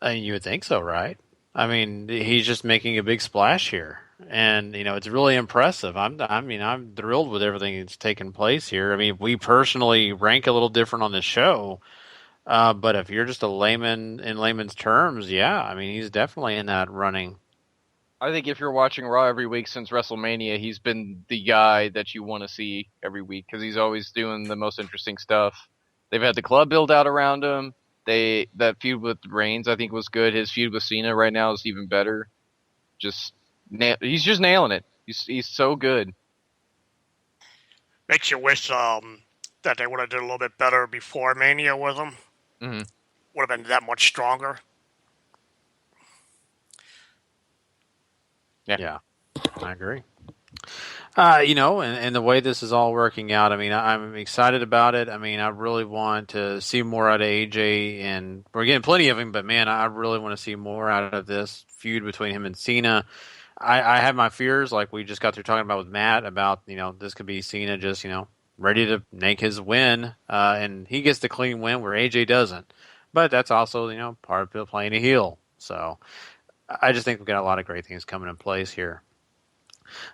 You would think so, right? I mean, he's just making a big splash here, and you know it's really impressive. I'm thrilled with everything that's taken place here. I mean, we personally rank a little different on this show, but if you're just a layman in layman's terms, yeah, I mean, he's definitely in that running. I think if you're watching Raw every week since WrestleMania, he's been the guy that you want to see every week because he's always doing the most interesting stuff. They've had the club build out around him. That feud with Reigns, I think, was good. His feud with Cena right now is even better. He's just nailing it. He's so good. Makes you wish that they would have done a little bit better before Mania with him. Mm-hmm. Would have been that much stronger. Yeah, I agree. You know, and the way this is all working out, I mean, I'm excited about it. I mean, I really want to see more out of AJ, and we're getting plenty of him, but man, I really want to see more out of this feud between him and Cena. I have my fears, like we just got through talking about with Matt, about, you know, this could be Cena just, you know, ready to make his win, and he gets the clean win where AJ doesn't. But that's also, you know, part of playing a heel. So I just think we've got a lot of great things coming in place here.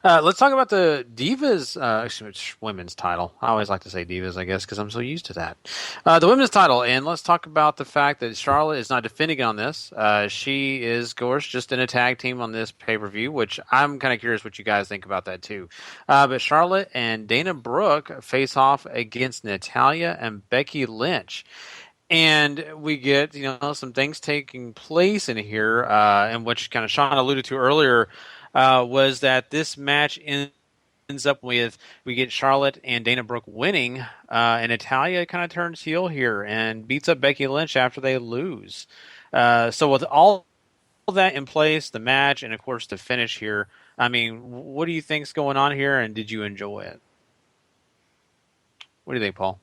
Let's talk about the Divas, actually, it's women's title. I always like to say Divas, I guess, because I'm so used to that. The women's title, and let's talk about the fact that Charlotte is not defending on this. She is, of course, just in a tag team on this pay-per-view, which I'm kind of curious what you guys think about that, too. But Charlotte and Dana Brooke face off against Natalya and Becky Lynch. And we get, you know, some things taking place in here, and which kind of Sean alluded to earlier, was that this match ends up with, we get Charlotte and Dana Brooke winning, and Natalya kind of turns heel here and beats up Becky Lynch after they lose. So with all that in place, the match, and of course the finish here, I mean, what do you think's going on here, and did you enjoy it? What do you think, Paul?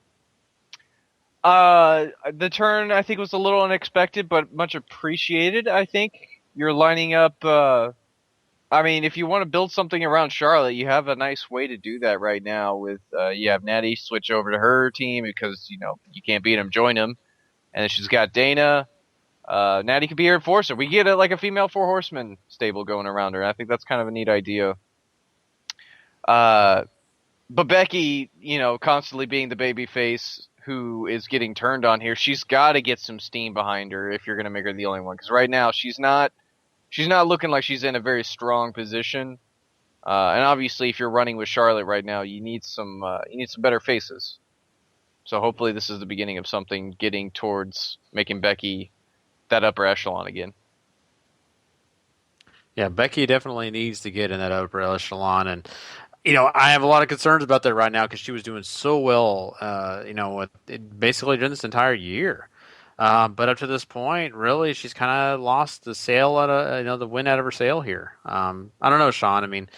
The turn, I think, was a little unexpected, but much appreciated, I think. You're lining up, I mean, if you want to build something around Charlotte, you have a nice way to do that right now with, you have Natty switch over to her team because, you know, you can't beat him, join him. And then she's got Dana. Natty could be her enforcer. We get like a female Four Horsemen stable going around her. I think that's kind of a neat idea. But Becky, you know, constantly being the baby face who is getting turned on here, she's got to get some steam behind her if you're going to make her the only one. Because right now, she's not looking like she's in a very strong position. And obviously, if you're running with Charlotte right now, you need some better faces. So hopefully this is the beginning of something getting towards making Becky that upper echelon again. Yeah, Becky definitely needs to get in that upper echelon, and you know, I have a lot of concerns about that right now because she was doing so well, you know, basically during this entire year. But up to this point, really, she's kind of lost the sail out of the wind out of her sail here. I don't know, Sean. I mean,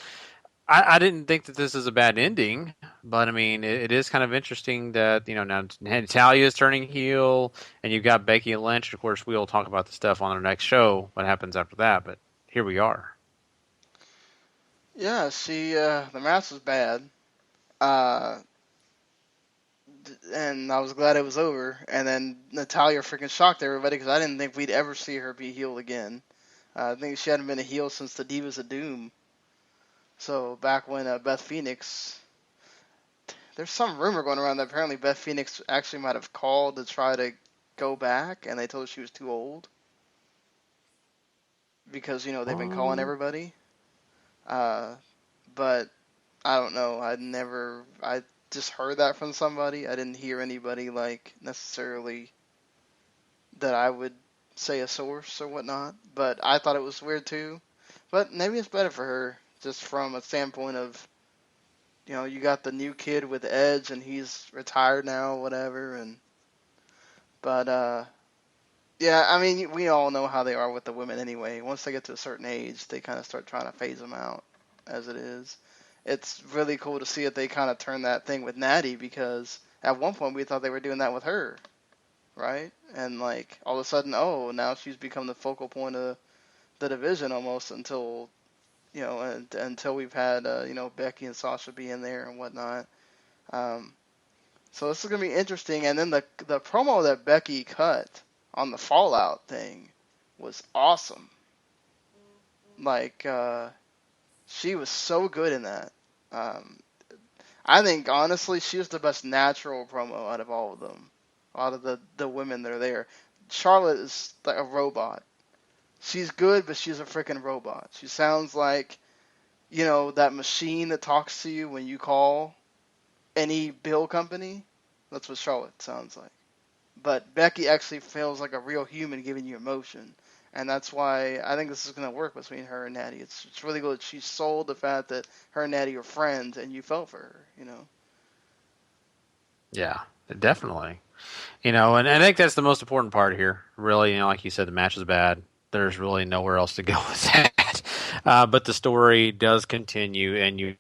I didn't think that this is a bad ending, but I mean, it is kind of interesting that now Natalya is turning heel, and you've got Becky Lynch. Of course, we'll talk about the stuff on our next show. What happens after that? But here we are. Yeah, the match was bad. Uh, and I was glad it was over. And then Natalya freaking shocked everybody because I didn't think we'd ever see her be healed again. I think she hadn't been a heel since the Divas of Doom. So back when Beth Phoenix, there's some rumor going around that apparently Beth Phoenix actually might have called to try to go back, and they told her she was too old because they've been calling everybody. But I don't know. I just heard that from somebody. I didn't hear anybody necessarily that I would say a source or whatnot. But I thought it was weird too. But maybe it's better for her, just from a standpoint of, you got the new kid with Edge and he's retired now, whatever. But yeah, I mean, we all know how they are with the women anyway. Once they get to a certain age, they kind of start trying to phase them out as it is. It's really cool to see that they kind of turn that thing with Natty, because at one point we thought they were doing that with her, right? And all of a sudden, now she's become the focal point of the division almost until until we've had Becky and Sasha be in there and whatnot. So this is gonna be interesting. And then the promo that Becky cut on the Fallout thing was awesome. She was so good in that. I think, honestly, she was the best natural promo out of all of them. Out of the women that are there. Charlotte is like a robot. She's good, but she's a freaking robot. She sounds like, that machine that talks to you when you call any bill company. That's what Charlotte sounds like. But Becky actually feels like a real human giving you emotion. And that's why I think this is going to work between her and Natty. It's really good. She sold the fact that her and Natty are friends, and you felt for her, Yeah, definitely. And I think that's the most important part here. Really, like you said, the match is bad. There's really nowhere else to go with that. But the story does continue, and you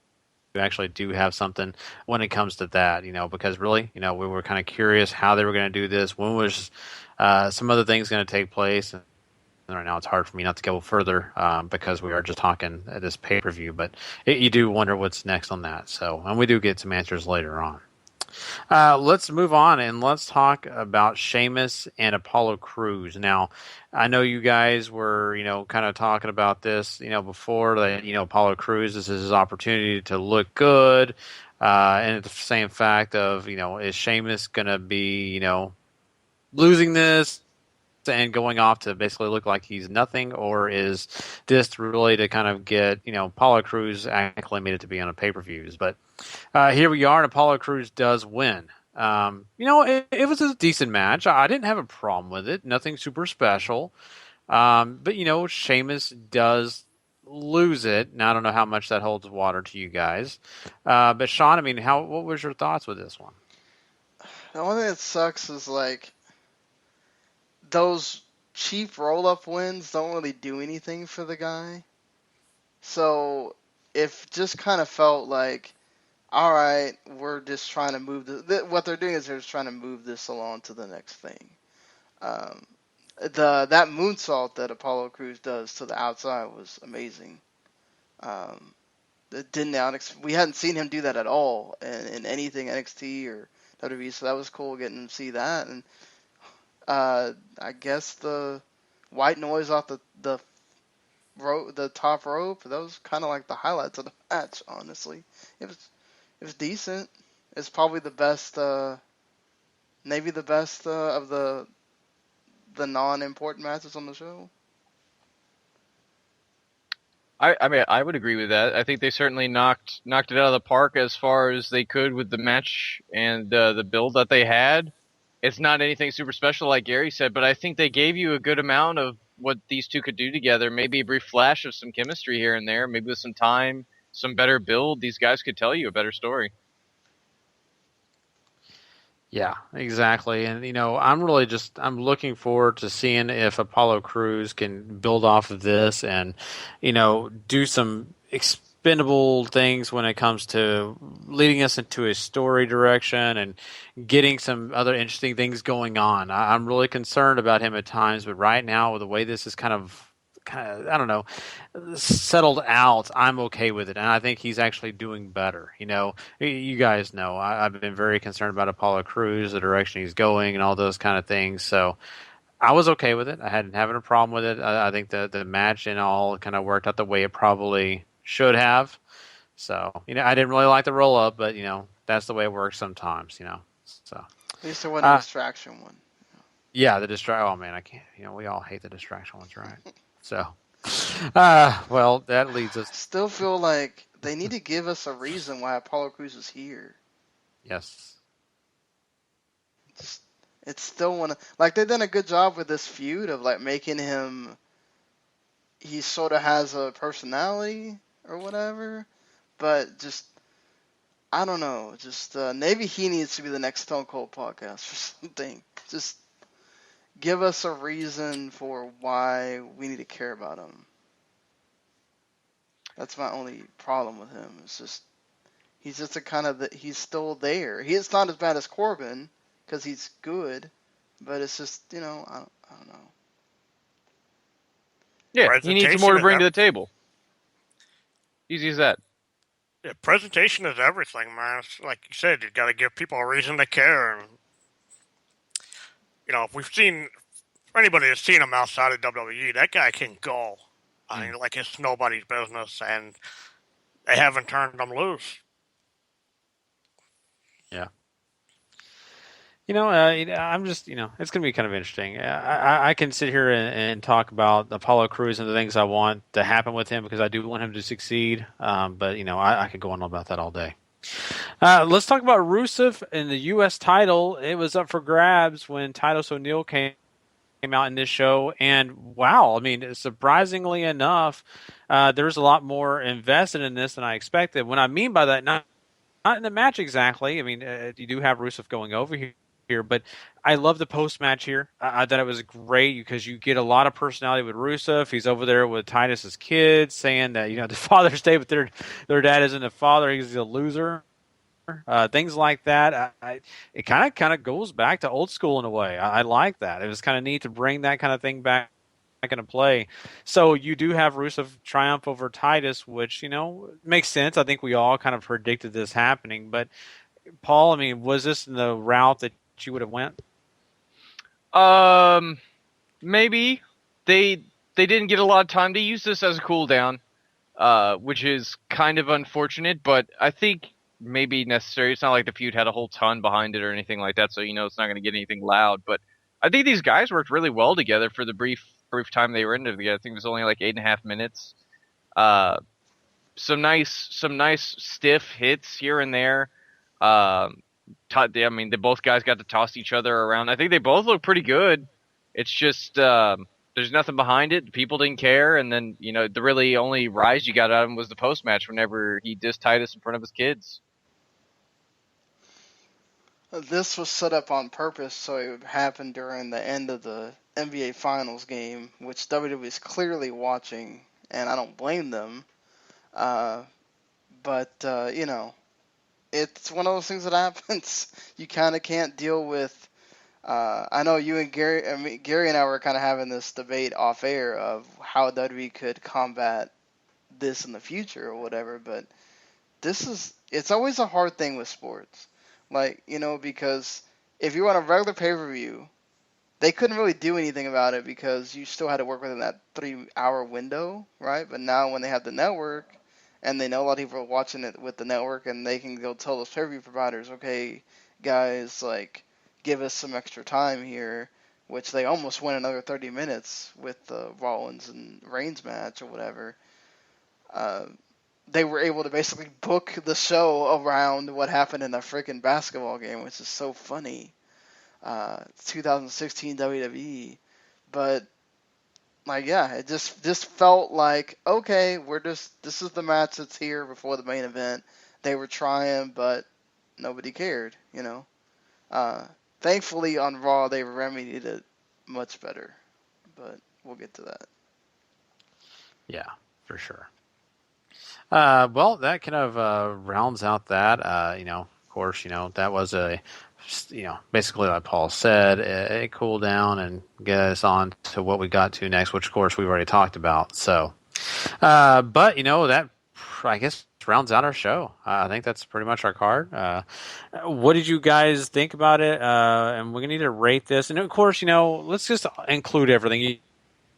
actually do have something when it comes to that, because really, we were kind of curious how they were going to do this. When was some other things going to take place? And right now it's hard for me not to go further because we are just talking at this pay-per-view, but you do wonder what's next on that. So, and we do get some answers later on. Let's move on and let's talk about Sheamus and Apollo Crews. Now, I know you guys were, kind of talking about this, before that, Apollo Crews, this is his opportunity to look good. And the same fact of, is Sheamus going to be, losing this and going off to basically look like he's nothing, or is this really to kind of get, Apollo Crews acclimated to be on a pay-per-views? But here we are, and Apollo Crews does win. It was a decent match. I didn't have a problem with it. Nothing super special. But, Sheamus does lose it. Now, I don't know how much that holds water to you guys. But, Sean, I mean, what was your thoughts with this one? The only thing that sucks is, those cheap roll-up wins don't really do anything for the guy. So, if just kind of felt like, all right, we're just trying to move what they're doing is they're just trying to move this along to the next thing. That moonsault that Apollo Crews does to the outside was amazing. We hadn't seen him do that at all in anything NXT or WWE, so that was cool getting to see that. And I guess the white noise off the top rope, that was kind of like the highlights of the match. Honestly, it was decent. It's probably the best, maybe the best of the non-important matches on the show. I mean, I would agree with that. I think they certainly knocked it out of the park as far as they could with the match and the build that they had. It's not anything super special, like Gary said, but I think they gave you a good amount of what these two could do together. Maybe a brief flash of some chemistry here and there. Maybe with some time, some better build, these guys could tell you a better story. Yeah, exactly. And I'm really I'm looking forward to seeing if Apollo Crews can build off of this and do some expendable things when it comes to leading us into a story direction and getting some other interesting things going on. I'm really concerned about him at times, but right now with the way this is kind of I don't know, settled out, I'm okay with it, and I think he's actually doing better. You guys know I've been very concerned about Apollo Crews, the direction he's going, and all those kind of things. So I was okay with it. I hadn't having a problem with it. I think the match and all kind of worked out the way it probably should have. So I didn't really like the roll up, but that's the way it works sometimes. So At least there wasn't a distraction one. yeah, the distraction. Oh man, I can't. We all hate the distraction ones, right? So, well, that leads us. Still feel like they need to give us a reason why Apollo Crews is here. Yes. It's still one like they've done a good job with this feud of like making him. He sort of has a personality or whatever, but just I don't know. Just maybe he needs to be the next Stone Cold podcast or something. Just give us a reason for why we need to care about him. That's my only problem with him. It's just he's just a kind of he's still there. It's not as bad as Corbin because he's good, but it's just I don't know. Yeah, he needs more to bring to the table. Easy as that. Yeah, presentation is everything, man. It's like you said, you got to give people a reason to care. And if we've seen, for anybody that's seen him outside of WWE, that guy can go. I mean, like it's nobody's business, and they haven't turned him loose. Yeah. I'm just, it's going to be kind of interesting. I can sit here and talk about Apollo Crews and the things I want to happen with him because I do want him to succeed. But, I could go on about that all day. Let's talk about Rusev and the U.S. title. It was up for grabs when Titus O'Neil came out in this show. And, wow, I mean, surprisingly enough, there's a lot more invested in this than I expected. What I mean by that, not in the match exactly. I mean, you do have Rusev going over here, but I love the post match here. I thought it was great because you get a lot of personality with Rusev. He's over there with Titus's kids, saying that the fathers stay with their dad isn't a father; he's a loser. Things like that. It kind of goes back to old school in a way. I like that. It was kind of neat to bring that kind of thing back into play. So you do have Rusev triumph over Titus, which makes sense. I think we all kind of predicted this happening. But Paul, I mean, was this the route that you would have went? Maybe they didn't get a lot of time to use this as a cool down, which is kind of unfortunate, but I think maybe necessary. It's not like the feud had a whole ton behind it or anything like that, so it's not going to get anything loud. But I think these guys worked really well together for the brief time they were in it together. I think it was only like 8.5 minutes. Some nice stiff hits here and there. I mean, both guys got to toss each other around. I think they both look pretty good. It's just there's nothing behind it. People didn't care, and then the really only rise you got out of him was the post match whenever he dissed Titus in front of his kids. This was set up on purpose so it would happen during the end of the NBA Finals game, which WWE is clearly watching, and I don't blame them. But it's one of those things that happens. You kind of can't deal with. I know you and Gary. Gary and I were kind of having this debate off air of how WWE could combat this in the future or whatever. But it's always a hard thing with sports, because if you want a regular pay-per-view, they couldn't really do anything about it because you still had to work within that 3-hour window, right? But now when they have the network. And they know a lot of people are watching it with the network, and they can go tell those pay-per-view providers, okay, guys, give us some extra time here, which they almost went another 30 minutes with the Rollins and Reigns match or whatever. They were able to basically book the show around what happened in a freaking basketball game, which is so funny. 2016 WWE. But it just felt like, okay, this is the match that's here before the main event. They were trying, but nobody cared, Thankfully, on Raw, they remedied it much better. But we'll get to that. Yeah, for sure. Well, that kind of rounds out that. Of course, that was basically like Paul said, a cool down and get us on to what we got to next, which of course we've already talked about. So, but that I guess rounds out our show. I think that's pretty much our card. What did you guys think about it? And we're gonna need to rate this. And of course, let's just include everything.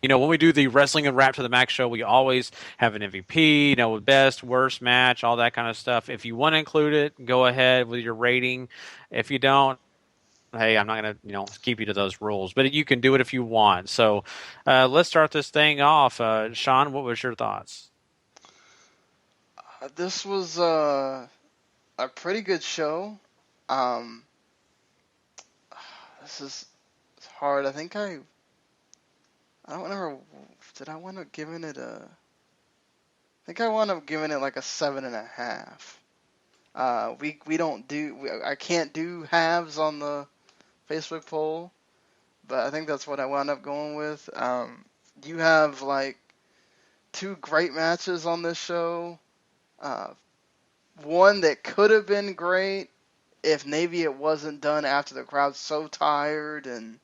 When we do the Wrestling and Wrap to the Max show, we always have an MVP, best, worst match, all that kind of stuff. If you want to include it, go ahead with your rating. If you don't, hey, I'm not going to, keep you to those rules. But you can do it if you want. So let's start this thing off. Sean, what was your thoughts? This was a pretty good show. This is hard. I think I don't remember. Did I wind up giving it I think I wound up giving it like a 7.5. I can't do halves on the Facebook poll, but I think that's what I wound up going with. You have like 2 great matches on this show. One that could have been great if maybe it wasn't done after the crowd's so tired and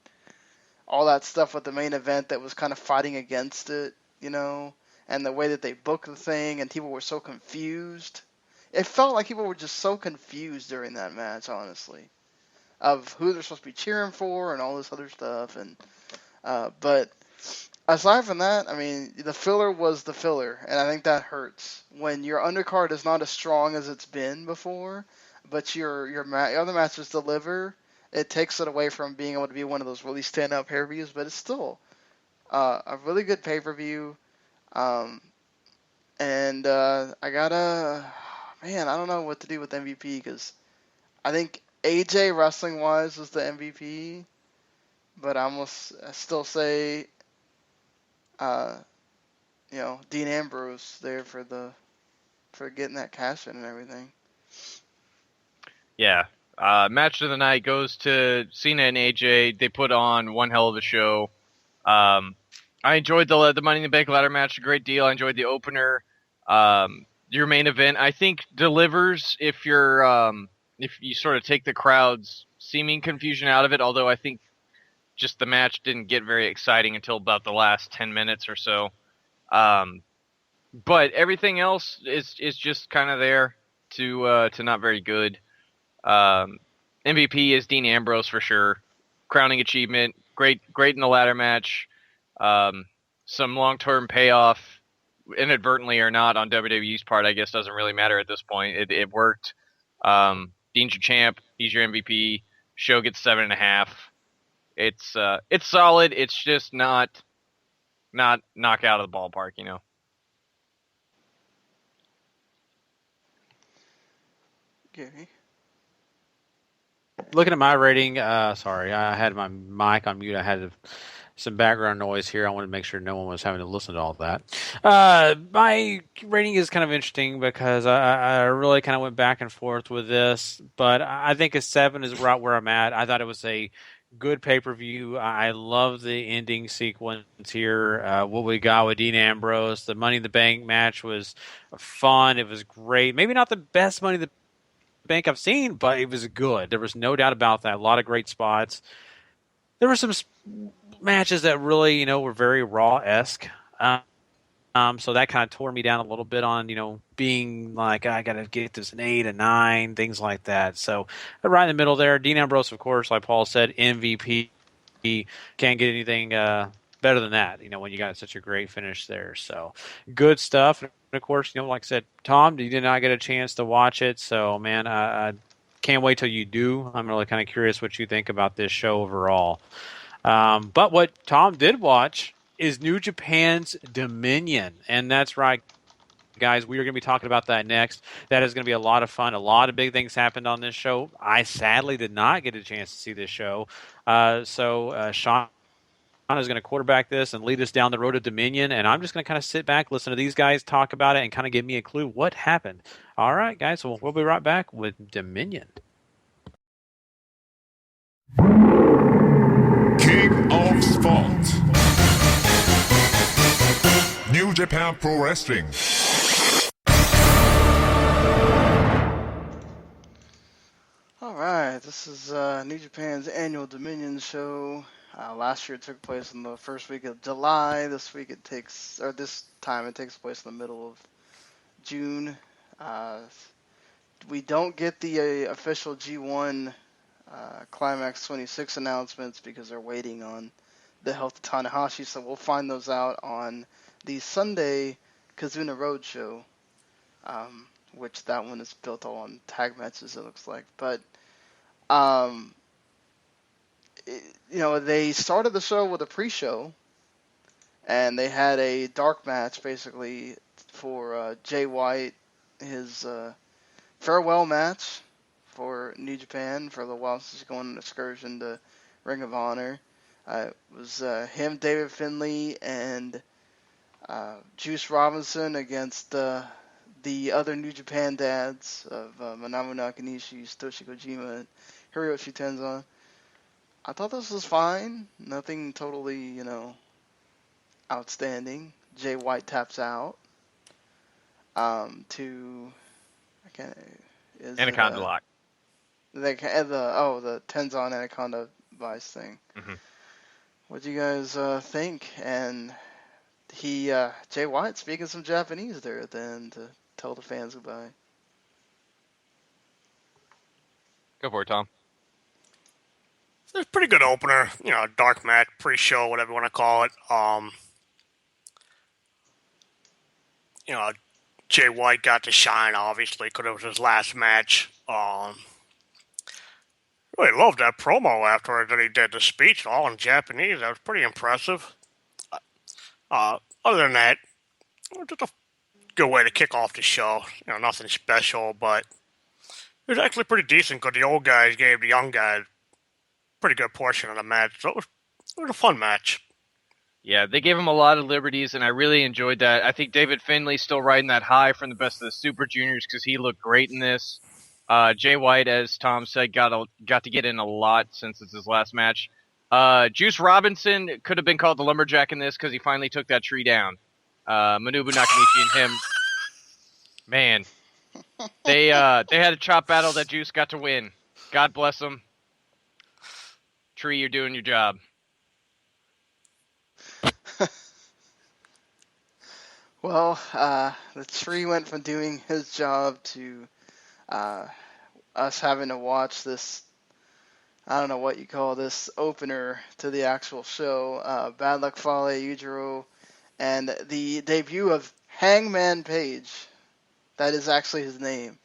all that stuff with the main event that was kind of fighting against it, and the way that they booked the thing and people were so confused. It felt like people were just so confused during that match, honestly, of who they're supposed to be cheering for and all this other stuff. And but aside from that, I mean, the filler was the filler, and I think that hurts when your undercard is not as strong as it's been before, but your other matches deliver. It takes it away from being able to be one of those really stand-out pay-per-views, but it's still a really good pay-per-view. I don't know what to do with MVP because I think AJ wrestling-wise was the MVP, but I still say, Dean Ambrose there for getting that cash in and everything. Yeah. Match of the night goes to Cena and AJ. They put on one hell of a show. I enjoyed the Money in the Bank ladder match a great deal. I enjoyed the opener. Your main event, I think, delivers if you sort of take the crowd's seeming confusion out of it. Although I think just the match didn't get very exciting until about the last 10 minutes or so. But everything else is just kind of there to not very good. MVP is Dean Ambrose for sure. Crowning achievement. Great in the ladder match. Some long-term payoff, inadvertently or not, on WWE's part, I guess doesn't really matter at this point. It worked. Dean's your champ. He's your MVP. Show gets 7.5. It's solid. It's just not knock out of the ballpark, Gary? Looking at my rating, sorry, I had my mic on mute. I had some background noise here. I wanted to make sure no one was having to listen to all of that. My rating is kind of interesting because I really kind of went back and forth with this, but I think a 7 is right where I'm at. I thought it was a good pay-per-view. I love the ending sequence here. What we got with Dean Ambrose, the Money in the Bank match was fun. It was great. Maybe not the best Money in the Bank I've seen, but it was good. There was no doubt about that. A lot of great spots. There were some matches that really, were very Raw-esque. So that kind of tore me down a little bit on, being like, I got to get this an 8, a 9, things like that. So right in the middle there, Dean Ambrose, of course, like Paul said, MVP. Can't get anything better than that, when you got such a great finish there. So good stuff. And of course, like I said, Tom, you did not get a chance to watch it. So, man, I can't wait till you do. I'm really kind of curious what you think about this show overall. But what Tom did watch is New Japan's Dominion. And that's right, guys. We are going to be talking about that next. That is going to be a lot of fun. A lot of big things happened on this show. I sadly did not get a chance to see this show. So Sean is going to quarterback this and lead us down the road to Dominion. And I'm just going to kind of sit back, listen to these guys talk about it, and kind of give me a clue what happened. All right, guys. So we'll be right back with Dominion. fault. New Japan Pro Wrestling. Alright, this is New Japan's annual Dominion show. Last year it took place in the first week of July. This time it takes place in the middle of June. We don't get the official G1 Climax 26 announcements because they're waiting on the health of Tanahashi, so we'll find those out on the Sunday Kazuna Road show, which that one is built all on tag matches, it looks like. But, they started the show with a pre-show, and they had a dark match, basically, for Jay White, his farewell match for New Japan for the while he's going on an excursion to Ring of Honor. It was him, David Finlay, and Juice Robinson against the other New Japan dads of Manabu Nakanishi, Satoshi Kojima, and Hiroshi Tenzan. I thought this was fine. Nothing totally, outstanding. Jay White taps out to Anaconda lock. The Tenzan Anaconda Vice thing. Mm-hmm. What do you guys think? And Jay White speaking some Japanese there at the end to tell the fans goodbye. Go for it, Tom. It's a pretty good opener, dark match, pre-show, whatever you want to call it. Jay White got to shine, obviously, because it was his last match. Really loved that promo afterwards that he did, the speech, all in Japanese. That was pretty impressive. Other than that, just a good way to kick off the show. Nothing special, but it was actually pretty decent because the old guys gave the young guys a pretty good portion of the match. So it was a fun match. Yeah, they gave him a lot of liberties, and I really enjoyed that. I think David Finlay still riding that high from the Best of the Super Juniors because he looked great in this. Jay White, as Tom said, got to get in a lot since it's his last match. Juice Robinson could have been called the Lumberjack in this because he finally took that tree down. Manabu Nakanishi and him, man, they had a chop battle that Juice got to win. God bless him. Tree, you're doing your job. Well, the tree went from doing his job to us having to watch this, I don't know what you call this, opener to the actual show. Bad Luck Fale, Yujiro, and the debut of Hangman Page. That is actually his name,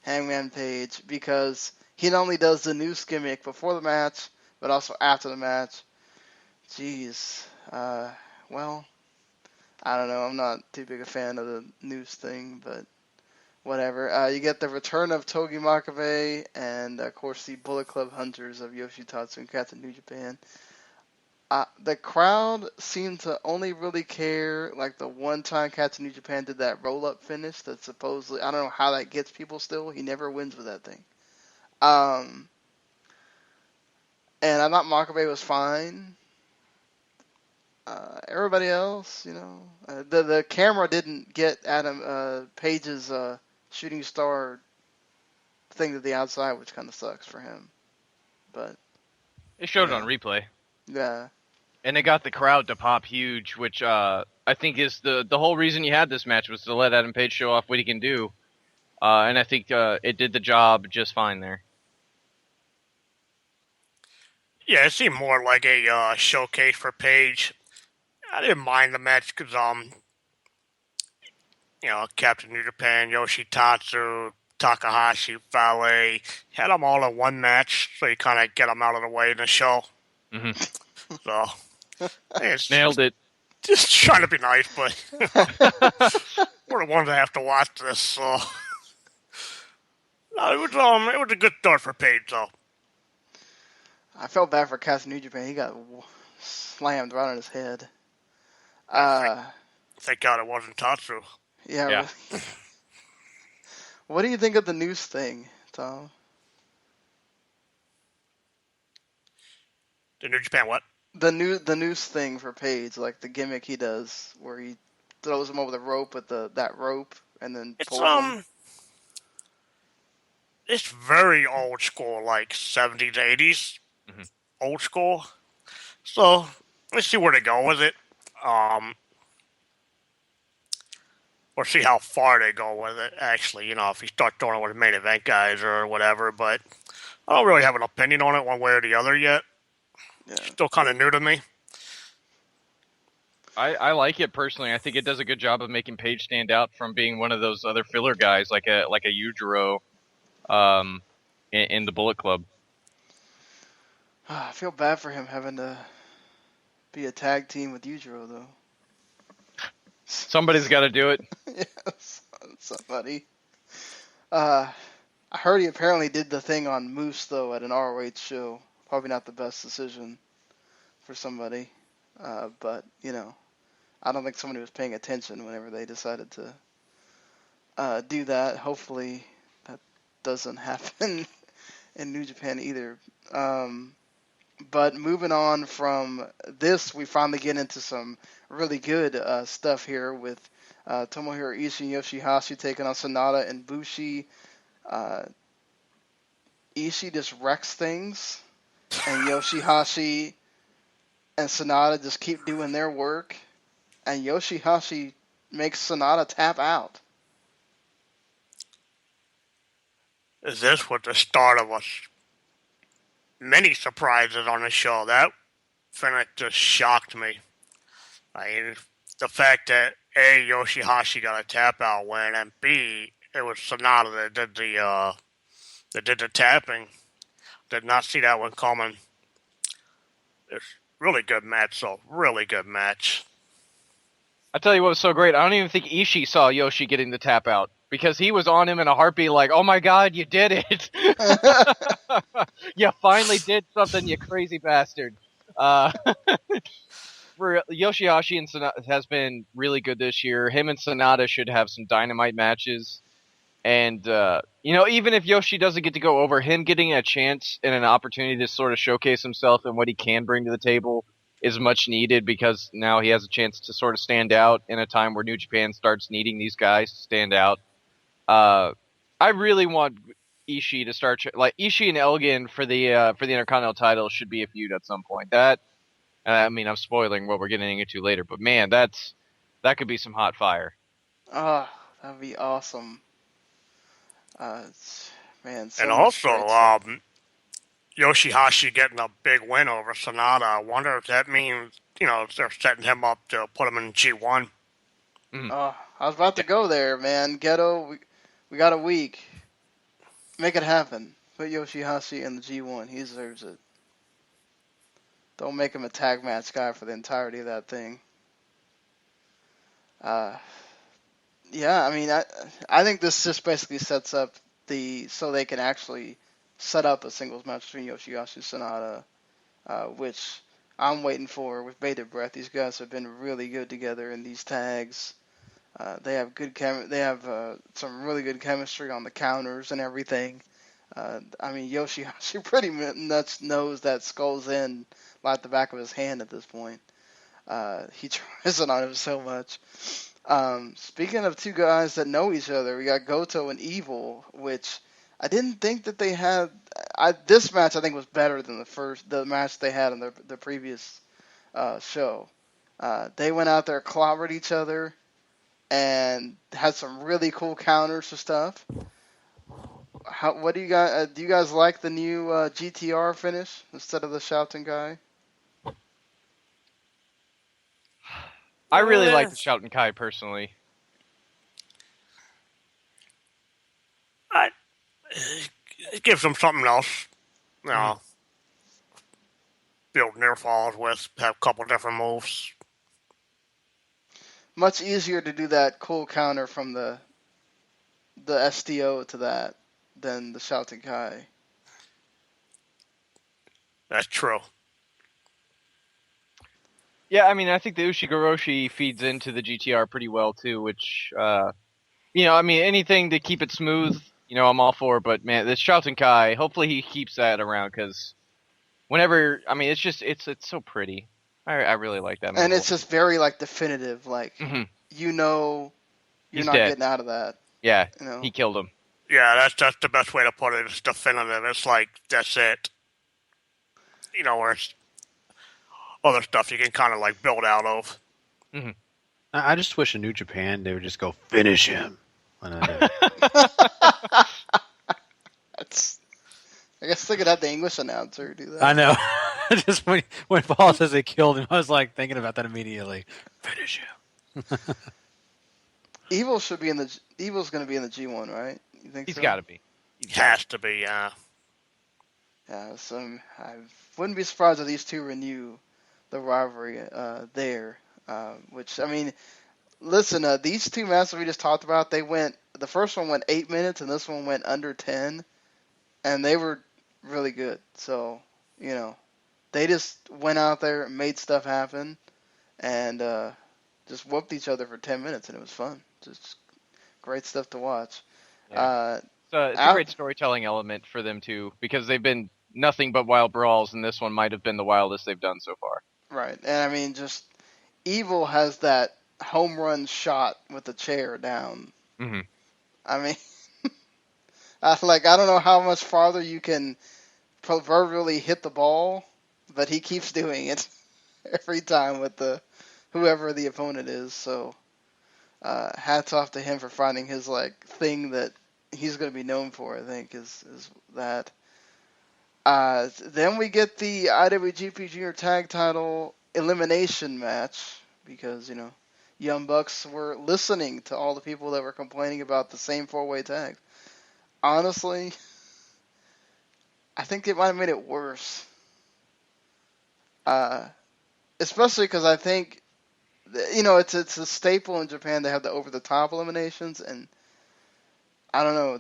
Hangman Page, because he not only does the noose gimmick before the match, but also after the match. Jeez. Well, I don't know. I'm not too big a fan of the noose thing, but whatever. You get the return of Togi Makabe and, of course, the Bullet Club Hunters of Yoshitatsu and Captain New Japan. The crowd seemed to only really care, like the one time Captain New Japan did that roll-up finish that supposedly, I don't know how that gets people still. He never wins with that thing. And I thought Makabe was fine. Everybody else, the camera didn't get Adam Page's shooting star thing to the outside, which kind of sucks for him. But they showed it on replay. Yeah. And it got the crowd to pop huge, which I think is the whole reason you had this match was to let Adam Page show off what he can do. And I think it did the job just fine there. Yeah, it seemed more like a showcase for Page. I didn't mind the match because, Captain New Japan, Yoshitatsu, Takahashi, Fale, had them all in one match, so you kind of get them out of the way in the show. Mm-hmm. So, nailed it. Just trying to be nice, but we're the ones that have to watch this, so. No, it was a good start for Page, though. I felt bad for Captain New Japan. He got slammed right on his head. Thank God it wasn't Tatsu. Yeah. Really. What do you think of the noose thing, Tom? The New Japan what? The noose thing for Paige, like the gimmick he does, where he throws him over the rope with that rope and then It's pulls him. It's very old school, like 70s, 80s, old school. So let's see where they go with it. Or see how far they go with it. Actually, if you start throwing it with main event guys or whatever, but I don't really have an opinion on it one way or the other yet. Yeah. Still kind of new to me. I like it personally. I think it does a good job of making Paige stand out from being one of those other filler guys, like a Yujiro, in the Bullet Club. I feel bad for him having to be a tag team with Yujiro, though. Somebody's got to do it. Yes, somebody. I heard he apparently did the thing on Moose, though, at an ROH show. Probably not the best decision for somebody. But, I don't think somebody was paying attention whenever they decided to do that. Hopefully that doesn't happen in New Japan either. But moving on from this, we finally get into some really good stuff here with Tomohiro Ishii and Yoshihashi taking on Sonata and Bushi. Ishii just wrecks things, and Yoshihashi and Sonata just keep doing their work, and Yoshihashi makes Sonata tap out. Is this what the start of many surprises on the show? That finish just shocked me. I mean, the fact that A, Yoshihashi got a tap out win, and B, it was Sonata that did the tapping. Did not see that one coming. It's really good match, though. Really good match. I tell you what was so great. I don't even think Ishii saw Yoshi getting the tap out, because he was on him in a heartbeat like, oh my god, you did it. You finally did something, you crazy bastard. For Yoshihashi and Sonata has been really good this year. Him and Sonata should have some dynamite matches. And, even if Yoshi doesn't get to go over, him getting a chance and an opportunity to sort of showcase himself and what he can bring to the table is much needed, because now he has a chance to sort of stand out in a time where New Japan starts needing these guys to stand out. I really want Ishii to start, Ishii and Elgin for the Intercontinental title should be a feud at some point. I'm spoiling what we're getting into later, but man, that could be some hot fire. Oh, that'd be awesome. Man, and also, Yoshihashi getting a big win over Sonata. I wonder if that means, they're setting him up to put him in G1. I was about to go there, man. Ghetto, we got a week. Make it happen. Put Yoshihashi in the G1. He deserves it. Don't make him a tag match guy for the entirety of that thing. I think this just basically sets up so they can actually set up a singles match between Yoshihashi and Sonata, which I'm waiting for with bated breath. These guys have been really good together in these tags. They have some really good chemistry on the counters and everything. Yoshihashi pretty much knows that Skull's in at the back of his hand at this point. He tries it on him so much. Speaking of two guys that know each other, we got Goto and Evil, which I didn't think that they had. This match I think was better than the match they had in the previous show. They went out there, clobbered each other, and had some really cool counters and stuff. What do you guys? Do you guys like the new GTR finish instead of the shouting guy? I really like the Shoutin' Kai personally. It gives them something else. Build near falls with, have a couple different moves. Much easier to do that cool counter from the STO to that than the Shouting Kai. That's true. Yeah, I think the Ushigoroshi feeds into the GTR pretty well too, which, anything to keep it smooth, I'm all for. But man, this Shouting Kai, hopefully he keeps that around, because whenever, I mean, it's so pretty. I really like that. And it's just very like definitive. Like you know, you're He's not dead. getting out of that. Yeah, You know? he killed him. Yeah, that's the best way to put it. It's definitive. It's like that's it. You know, whereas other stuff you can kind of like build out of. I just wish in New Japan they would just go finish him. That's. I guess they could have the English announcer do that. I know. Just when Paul says they killed him, I was like thinking about that immediately. Finish him. Evil should be in the. Evil's going to be in the G1, right? You think He's so? got to be. Has to be, yeah. Yeah, so I wouldn't be surprised if these two renew the rivalry there. Which, I mean, listen, these two matches we just talked about, the first one went 8 minutes and this one went under 10, and they were really good. So, you know, they just went out there and made stuff happen and just whooped each other for 10 minutes, and it was fun. Just great stuff to watch. Yeah. So it's a great storytelling element for them too, because they've been nothing but wild brawls, and this one might have been the wildest they've done so far. Right, and I mean, just Evil has that home run shot with the chair down. Mm-hmm. I mean, I don't know how much farther you can proverbially hit the ball, but he keeps doing it every time with whoever the opponent is. So, hats off to him for finding his thing that he's going to be known for. I think is that. Then we get the IWGP Junior Tag Title elimination match because, you know, Young Bucks were listening to all the people that were complaining about the same four-way tag. Honestly, I think it might have made it worse. Especially because I think, you know, it's a staple in Japan to have the over-the-top eliminations, and I don't know,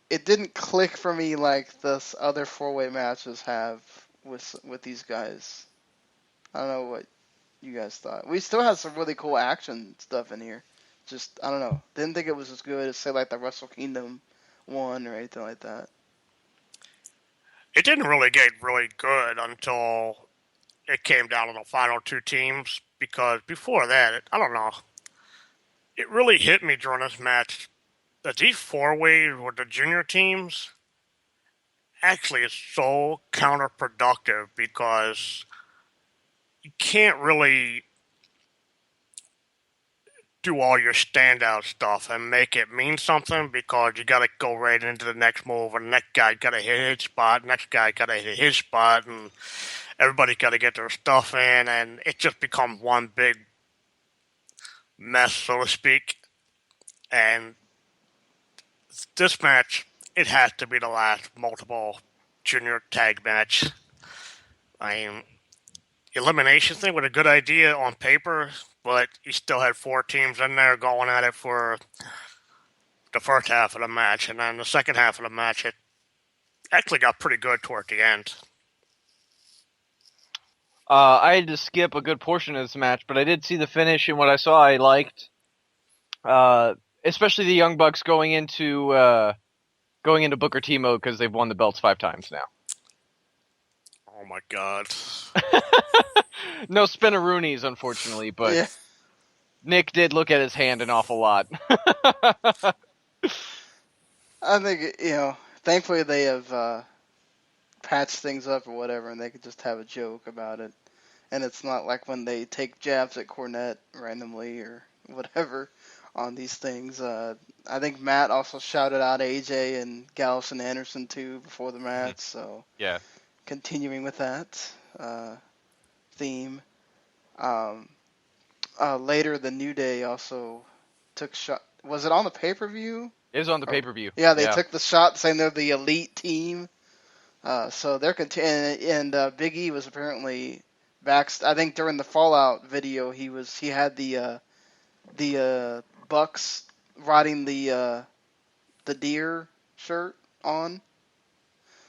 it didn't click for me like the other four-way matches have with these guys. I don't know what you guys thought. We still had some really cool action stuff in here. Just, I don't know. Didn't think it was as good as, say, like the Wrestle Kingdom one or anything like that. It didn't really get really good until it came down to the final two teams, because before that, I don't know. It really hit me during this match that these four-ways with the junior teams actually is so counterproductive, because you can't really do all your standout stuff and make it mean something, because you got to go right into the next move, and the next guy got to hit his spot, next guy got to hit his spot, and everybody got to get their stuff in, and it just becomes one big mess, so to speak. And this match, it has to be the last multiple junior tag match. I mean, elimination thing was a good idea on paper, but you still had four teams in there going at it for the first half of the match, and then the second half of the match, it actually got pretty good toward the end. I had to skip a good portion of this match, but I did see the finish, and what I saw I liked. Especially the Young Bucks going into Booker T mode, because they've won the belts 5 times now. Oh my god. No spinneroonies, unfortunately, but yeah. Nick did look at his hand an awful lot. I think, you know, thankfully they have patched things up or whatever, and they could just have a joke about it. And it's not like when they take jabs at Cornette randomly or whatever on these things. I think Matt also shouted out AJ and Gallows and Anderson too before the match, so yeah, continuing with that theme. Later, the New Day also took shot. Was it on the pay-per-view? It was on the pay-per-view. Yeah, they took the shot saying they're the elite team. So they're and Big E was apparently back. I think during the Fallout video, he had the Bucks riding the deer shirt on.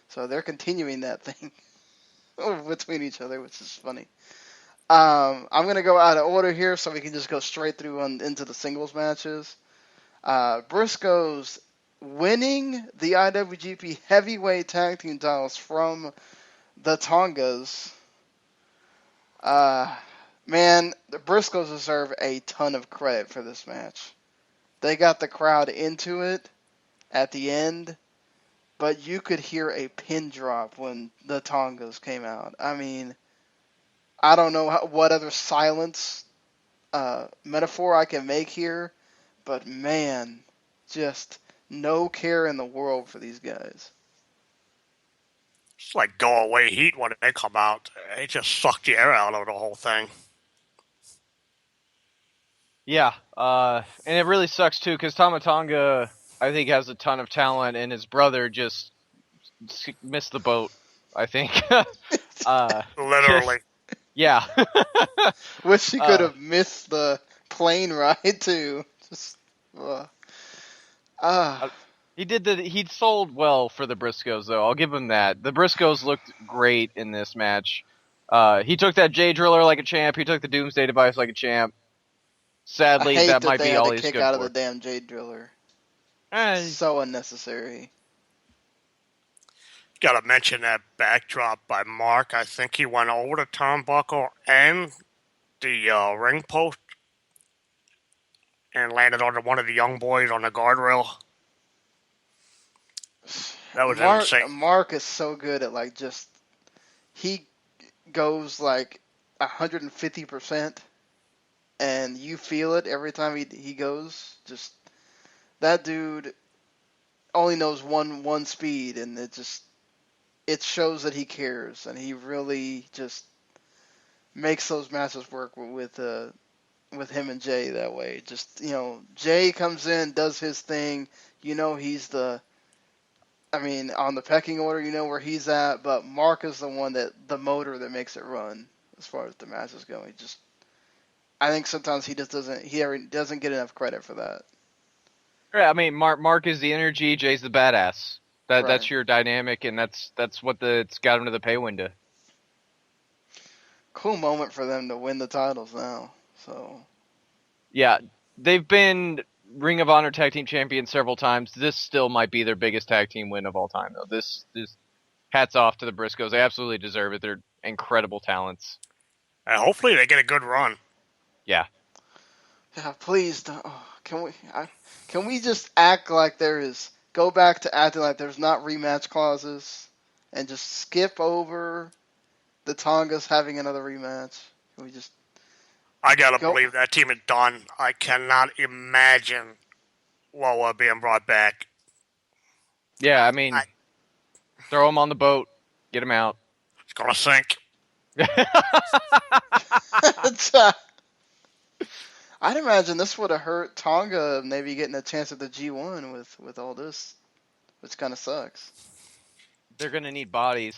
So they're continuing that thing between each other, which is funny. I'm going to go out of order here so we can just go straight through into the singles matches. Briscoes winning the IWGP Heavyweight Tag Team titles from the Tongas, man, the Briscoes deserve a ton of credit for this match. They got the crowd into it at the end, but you could hear a pin drop when the Tongas came out. I mean, I don't know what other silence metaphor I can make here, but man, just no care in the world for these guys. It's like go away heat when they come out. They just suck the air out of the whole thing. Yeah, and it really sucks too because Tama Tonga, I think, has a ton of talent, and his brother just missed the boat. I think. Literally. Yeah. Wish he could have missed the plane ride too. Just. He sold well for the Briscoes though. I'll give him that. The Briscoes looked great in this match. He took that J Driller like a champ. He took the Doomsday Device like a champ. Sadly, that might be all he's good for. Kick out of the damn Jade Driller. So unnecessary. Gotta mention that backdrop by Mark. I think he went over the turnbuckle and the ring post and landed on one of the young boys on the guardrail. That was insane. Mark is so good at he goes 150%. And you feel it every time he goes. Just that dude only knows one speed, and it shows that he cares, and he really just makes those matches work with him and Jay that way. Just Jay comes in, does his thing. He's on the pecking order, where he's at, but Mark is the motor that makes it run as far as the matches go. I think sometimes he doesn't get enough credit for that. Right, I mean, Mark is the energy, Jay's the badass. Right. That's your dynamic, and that's what it's got him to the pay window. Cool moment for them to win the titles now. So. Yeah, they've been Ring of Honor Tag Team Champions several times. This still might be their biggest tag team win of all time, though. This hats off to the Briscoes. They absolutely deserve it. They're incredible talents. Hopefully they get a good run. Yeah. Yeah, please don't. Can we just act like go back to acting like there's not rematch clauses and just skip over the Tongas having another rematch? Can we just I gotta believe that team is done. I cannot imagine Loa being brought back. Yeah, I mean, throw him on the boat, get him out. It's gonna sink. I'd imagine this would have hurt Tonga maybe getting a chance at the G1 with all this, which kind of sucks. They're going to need bodies.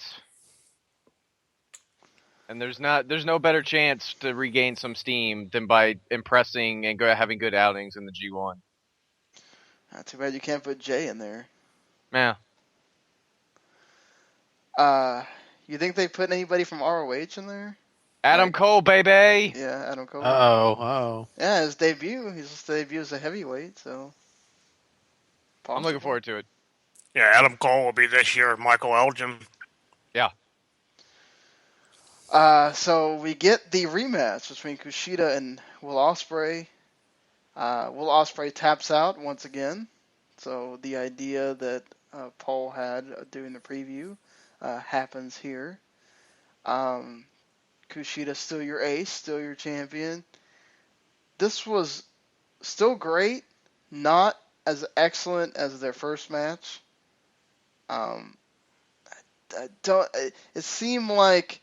And there's no better chance to regain some steam than by impressing and having good outings in the G1. Not too bad you can't put Jay in there. Yeah. You think they put anybody from ROH in there? Adam Cole, baby! Yeah, Adam Cole. Uh-oh. Yeah, his debut. His debut as a heavyweight, so. I'm looking forward to it. Yeah, Adam Cole will be this year. Michael Elgin. Yeah. So we get the rematch between Kushida and Will Ospreay. Will Ospreay taps out once again. So the idea that Paul had during the preview happens here. Kushida still your ace, still your champion. This was still great, not as excellent as their first match. It seemed like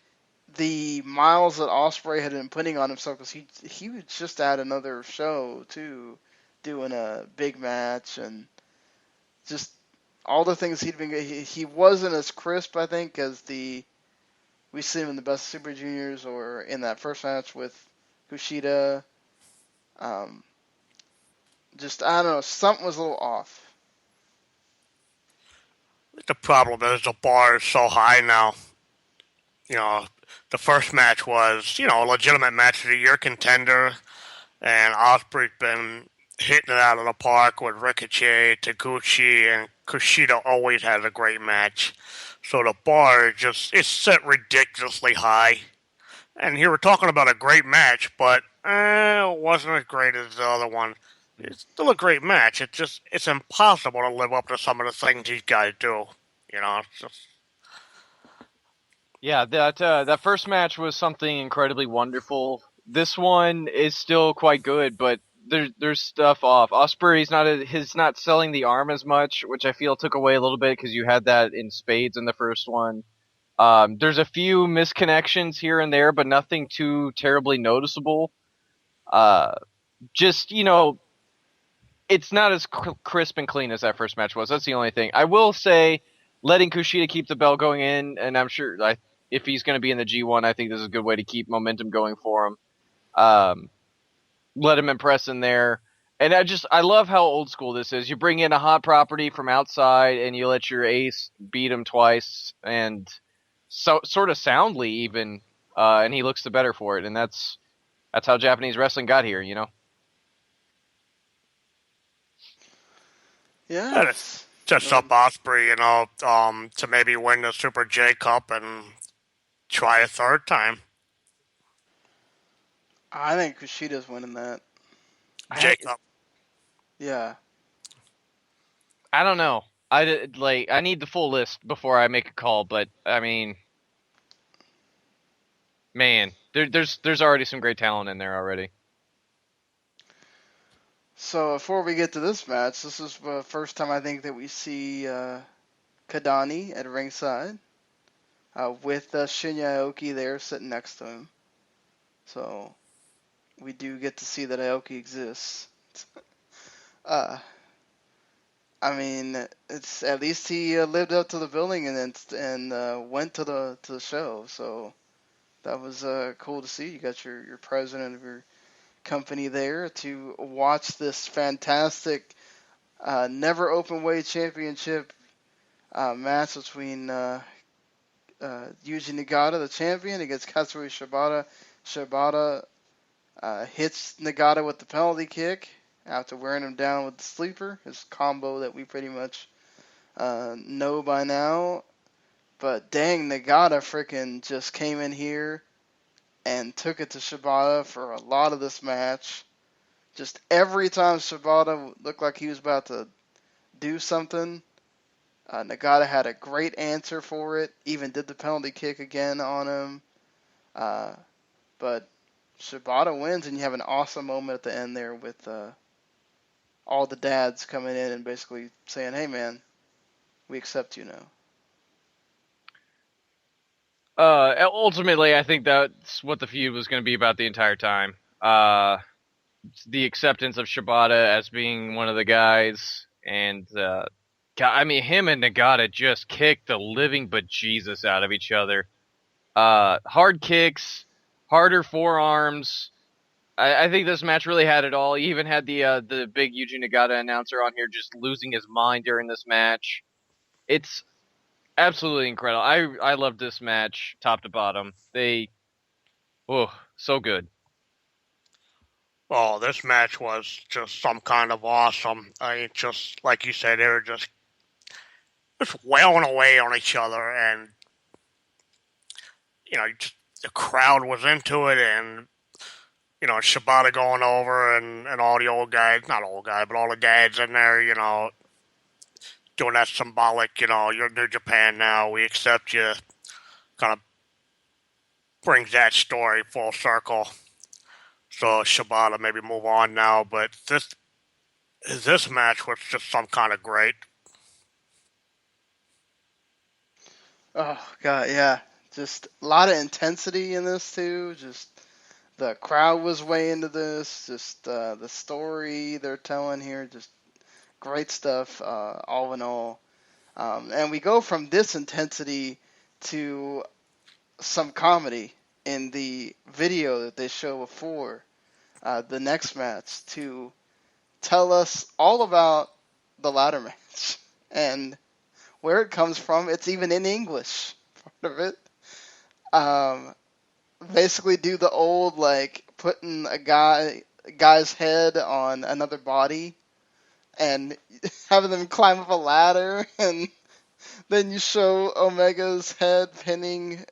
the miles that Ospreay had been putting on himself, because he was just at another show too, doing a big match and just all the things he wasn't as crisp, I think, as we see him in the Best Super Juniors or in that first match with Kushida. Just, I don't know, something was a little off. The problem is the bar is so high now. The first match was, a legitimate match of the year contender, and Ospreay's been hitting it out of the park with Ricochet, Taguchi, and Kushida always has a great match. So the bar is set ridiculously high. And here we're talking about a great match, but it wasn't as great as the other one. It's still a great match. It's impossible to live up to some of the things these guys do. It's just Yeah, that first match was something incredibly wonderful. This one is still quite good, but there's stuff off. Ospreay's he's not selling the arm as much, which I feel took away a little bit because you had that in spades in the first one. There's a few misconnections here and there, but nothing too terribly noticeable. Just, it's not as crisp and clean as that first match was. That's the only thing. I will say, letting Kushida keep the belt going in, and I'm sure if he's going to be in the G1, I think this is a good way to keep momentum going for him. Let him impress in there. And I love how old school this is. You bring in a hot property from outside, and you let your ace beat him twice, and sort of soundly even, and he looks the better for it. And that's how Japanese wrestling got here, Yeah. it's just up Ospreay, to maybe win the Super J Cup and try a third time. I think Kushida's winning that. J Cup. Yeah. I don't know. I need the full list before I make a call, but I mean, man, there's already some great talent in there already. So before we get to this match, this is the first time I think that we see Kadani at ringside with Shinya Aoki there sitting next to him. So we do get to see that Aoki exists. I mean, it's at least he lived up to the billing and went to the show. So that was cool to see. You got your president of your company there to watch this fantastic never open weight championship match between Yuji Nagata, the champion, against Katsuyori Shibata. Shibata hits Nagata with the penalty kick after wearing him down with the sleeper, his combo that we pretty much know by now. But dang, Nagata freaking just came in here and took it to Shibata for a lot of this match. Just every time Shibata looked like he was about to do something, Nagata had a great answer for it, even did the penalty kick again on him. But Shibata wins, and you have an awesome moment at the end there with all the dads coming in and basically saying, hey man, we accept you now. Ultimately, I think that's what the feud was going to be about the entire time. The acceptance of Shibata as being one of the guys, and I mean, him and Nagata just kicked the living bejesus out of each other. Hard kicks, harder forearms. I think this match really had it all. You even had the big Yuji Nagata announcer on here just losing his mind during this match. It's absolutely incredible. I loved this match, top to bottom. So good. Oh, this match was just some kind of awesome. I mean, just like you said, they were just wailing away on each other, and the crowd was into it, and Shibata going over, and all the old guys, not old guys, but all the dads in there, doing that symbolic, you're New Japan now, we accept you, kind of brings that story full circle. So Shibata maybe move on now, but this match was just some kind of great. Oh god, yeah, just a lot of intensity in this too. Just the crowd was way into this. Just the story they're telling here, just great stuff. All in all, and we go from this intensity to some comedy in the video that they show before the next match to tell us all about the ladder match and where it comes from. It's even in English, part of it. Basically do the old, like, putting a guy's head on another body and having them climb up a ladder and Then you show Omega's head pinning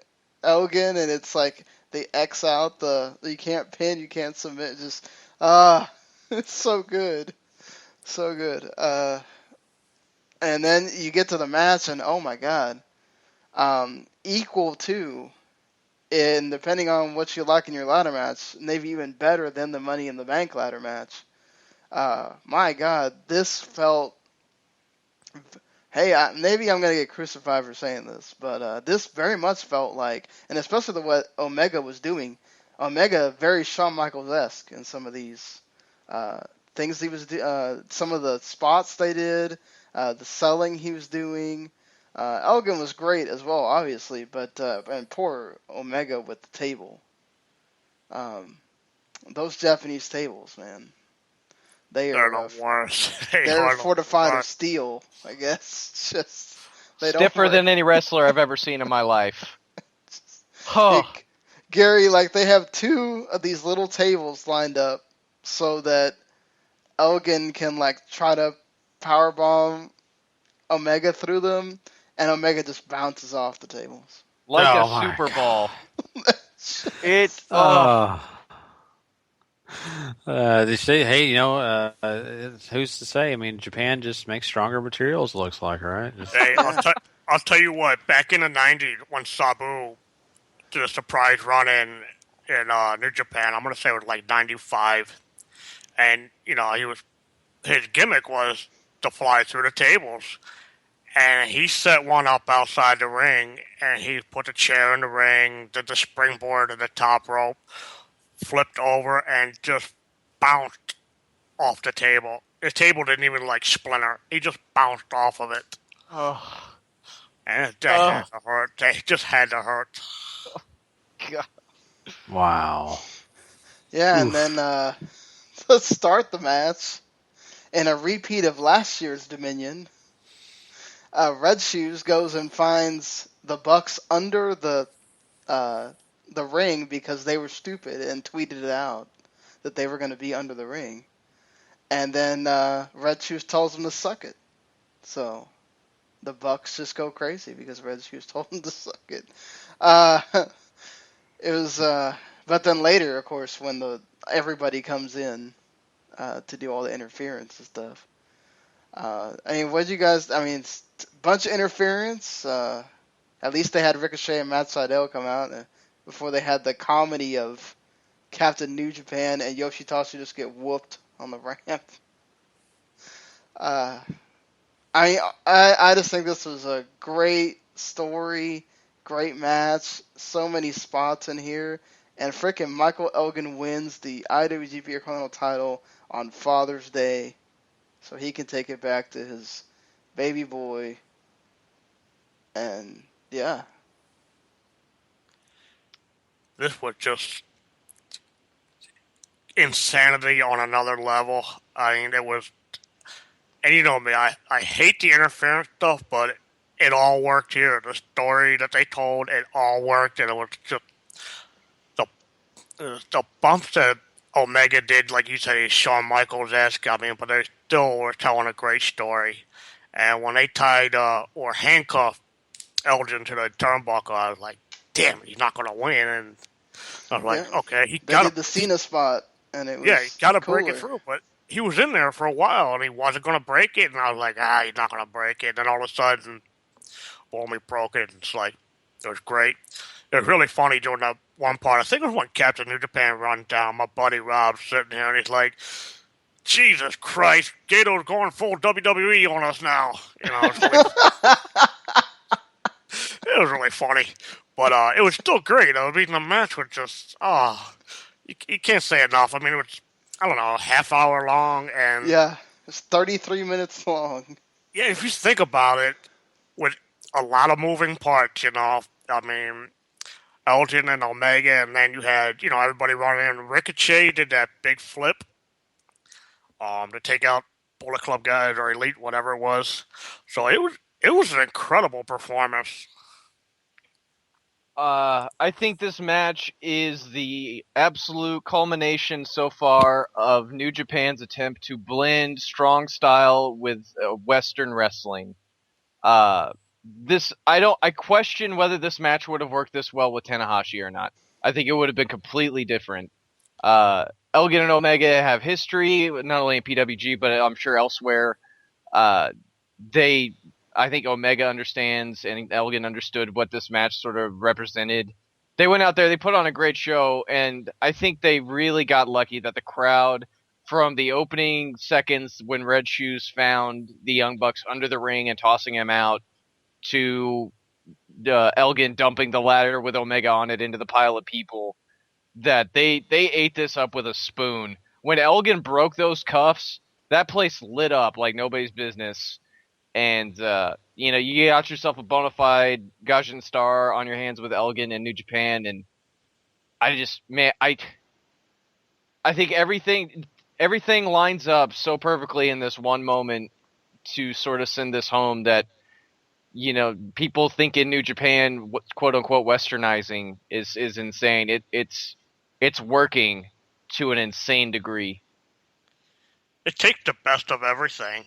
Elgin, and it's like they X out the you can't pin, you can't submit. Just it's so good, so good. And then you get to the match, and oh my god, equal to, and depending on what you like in your ladder match, maybe even better than the Money in the Bank ladder match. My god, this felt. Hey, maybe I'm gonna get crucified for saying this, but this very much felt like, and especially what Omega was doing, Omega very Shawn Michaels-esque in some of these things he was some of the spots they did, the selling he was doing. Elgin was great as well, obviously, but and poor Omega with the table. Those Japanese tables, man. They're the worst. They're fortified of steel, I guess. Just they Stiffer don't than any wrestler I've ever seen in my life. Gary, like they have two of these little tables lined up so that Elgin can like try to powerbomb Omega through them, and Omega just bounces off the tables. Like a Super Ball. It's They say, hey, who's to say? I mean, Japan just makes stronger materials. Looks like, right? Hey, I'll tell you what. Back in the '90s, when Sabu did a surprise run in New Japan, I'm gonna say it was like '95, and his gimmick was to fly through the tables, and he set one up outside the ring, and he put the chair in the ring, did the springboard to the top rope, flipped over, and just bounced off the table. The table didn't even splinter. He just bounced off of it. Oh. And that had to hurt. They just had to hurt. God. Wow. Yeah, Oof. and then to start the match, in a repeat of last year's Dominion, Red Shoes goes and finds the Bucks under the ring because they were stupid and tweeted it out that they were going to be under the ring. And then Red Shoes tells them to suck it. So the Bucks just go crazy because Red Shoes told them to suck it. It was, but then later, of course, when everybody comes in to do all the interference and stuff. What you guys? Bunch of interference. At least they had Ricochet and Matt Sydal come out before they had the comedy of Captain New Japan and Yoshitatsu just get whooped on the ramp. I just think this was a great story, great match, so many spots in here, and frickin' Michael Elgin wins the IWGP Intercontinental title on Father's Day, so he can take it back to his baby boy, and yeah. This was just insanity on another level. It was, and you know me, I hate the interference stuff, but it all worked here. The story that they told, it all worked, and it was just the bumps that Omega did, like you said, Shawn Michaels-esque. But they still were telling a great story. And when they tied or handcuffed Elgin to the turnbuckle, I was like, damn, he's not going to win. And I was like, okay, he got did the Cena spot, and it was he got to cooler. break it through. But he was in there for a while, and he wasn't going to break it. And I was like, he's not going to break it. And then all of a sudden, boom, he broke it. And it's like, it was great. It was really funny during that one part. I think it was when Captain New Japan run down. My buddy Rob's sitting here, and he's like, Jesus Christ, Gato's going full WWE on us now. It was really funny. But it was still great. The match was just, you can't say enough. It was, I don't know, a half hour long. And yeah, it's 33 minutes long. Yeah, if you think about it, with a lot of moving parts, Elgin and Omega, and then you had, everybody running in. Ricochet did that big flip to take out Bullet Club guys or Elite, whatever it was. So it was an incredible performance. I think this match is the absolute culmination so far of New Japan's attempt to blend strong style with Western wrestling. I question whether this match would have worked this well with Tanahashi or not. I think it would have been completely different. Elgin and Omega have history, not only in PWG, but I'm sure elsewhere. I think Omega understands and Elgin understood what this match sort of represented. They went out there, they put on a great show, and I think they really got lucky that the crowd, from the opening seconds when Red Shoes found the Young Bucks under the ring and tossing him out, to Elgin dumping the ladder with Omega on it into the pile of people, that they ate this up with a spoon. When Elgin broke those cuffs, that place lit up like nobody's business. And, you got yourself a bona fide Gaijin star on your hands with Elgin in New Japan. And I think everything lines up so perfectly in this one moment to sort of send this home that, people think in New Japan, quote unquote, westernizing is insane. It's working to an insane degree. It takes the best of everything,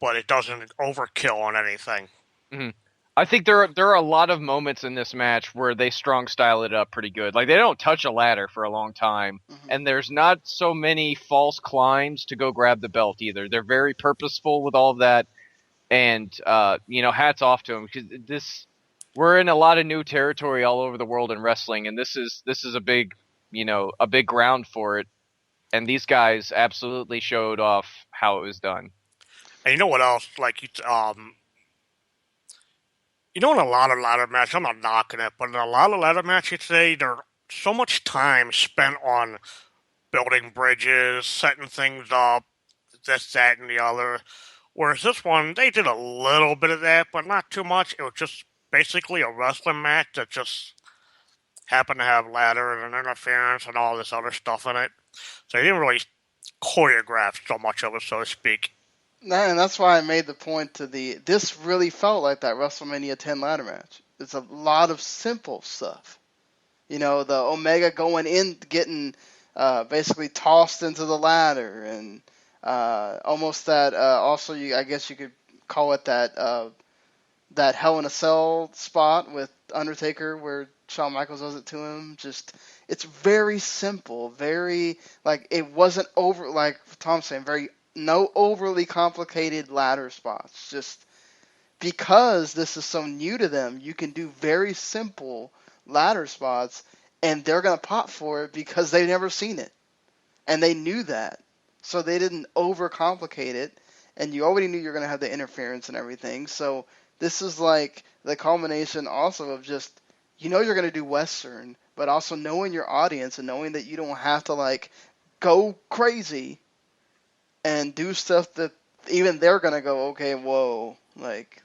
but it doesn't overkill on anything. Mm-hmm. I think there are a lot of moments in this match where they strong style it up pretty good. Like, they don't touch a ladder for a long time, and there's not so many false climbs to go grab the belt either. They're very purposeful with all of that, and hats off to them, because we're in a lot of new territory all over the world in wrestling, and this is a big ground for it. And these guys absolutely showed off how it was done. And you know what else? Like, in a lot of ladder matches, I'm not knocking it, but in a lot of ladder matches today, there's so much time spent on building bridges, setting things up, this, that, and the other. Whereas this one, they did a little bit of that, but not too much. It was just basically a wrestling match that just happened to have ladder and interference and all this other stuff in it. So they didn't really choreograph so much of it, so to speak. And that's why I made the point this really felt like that WrestleMania 10 ladder match. It's a lot of simple stuff. The Omega going in, getting basically tossed into the ladder, and almost that, also I guess you could call it that Hell in a Cell spot with Undertaker where Shawn Michaels does it to him. Just, it's very simple, very, like, it wasn't over, like Tom's saying, no overly complicated ladder spots. Just because this is so new to them, you can do very simple ladder spots, and they're going to pop for it because they've never seen it. And they knew that. So they didn't overcomplicate it, and you already knew you were going to have the interference and everything. So this is like the culmination also of just, you're going to do Western, but also knowing your audience and knowing that you don't have to, like, go crazy and do stuff that even they're gonna go, okay, whoa, like,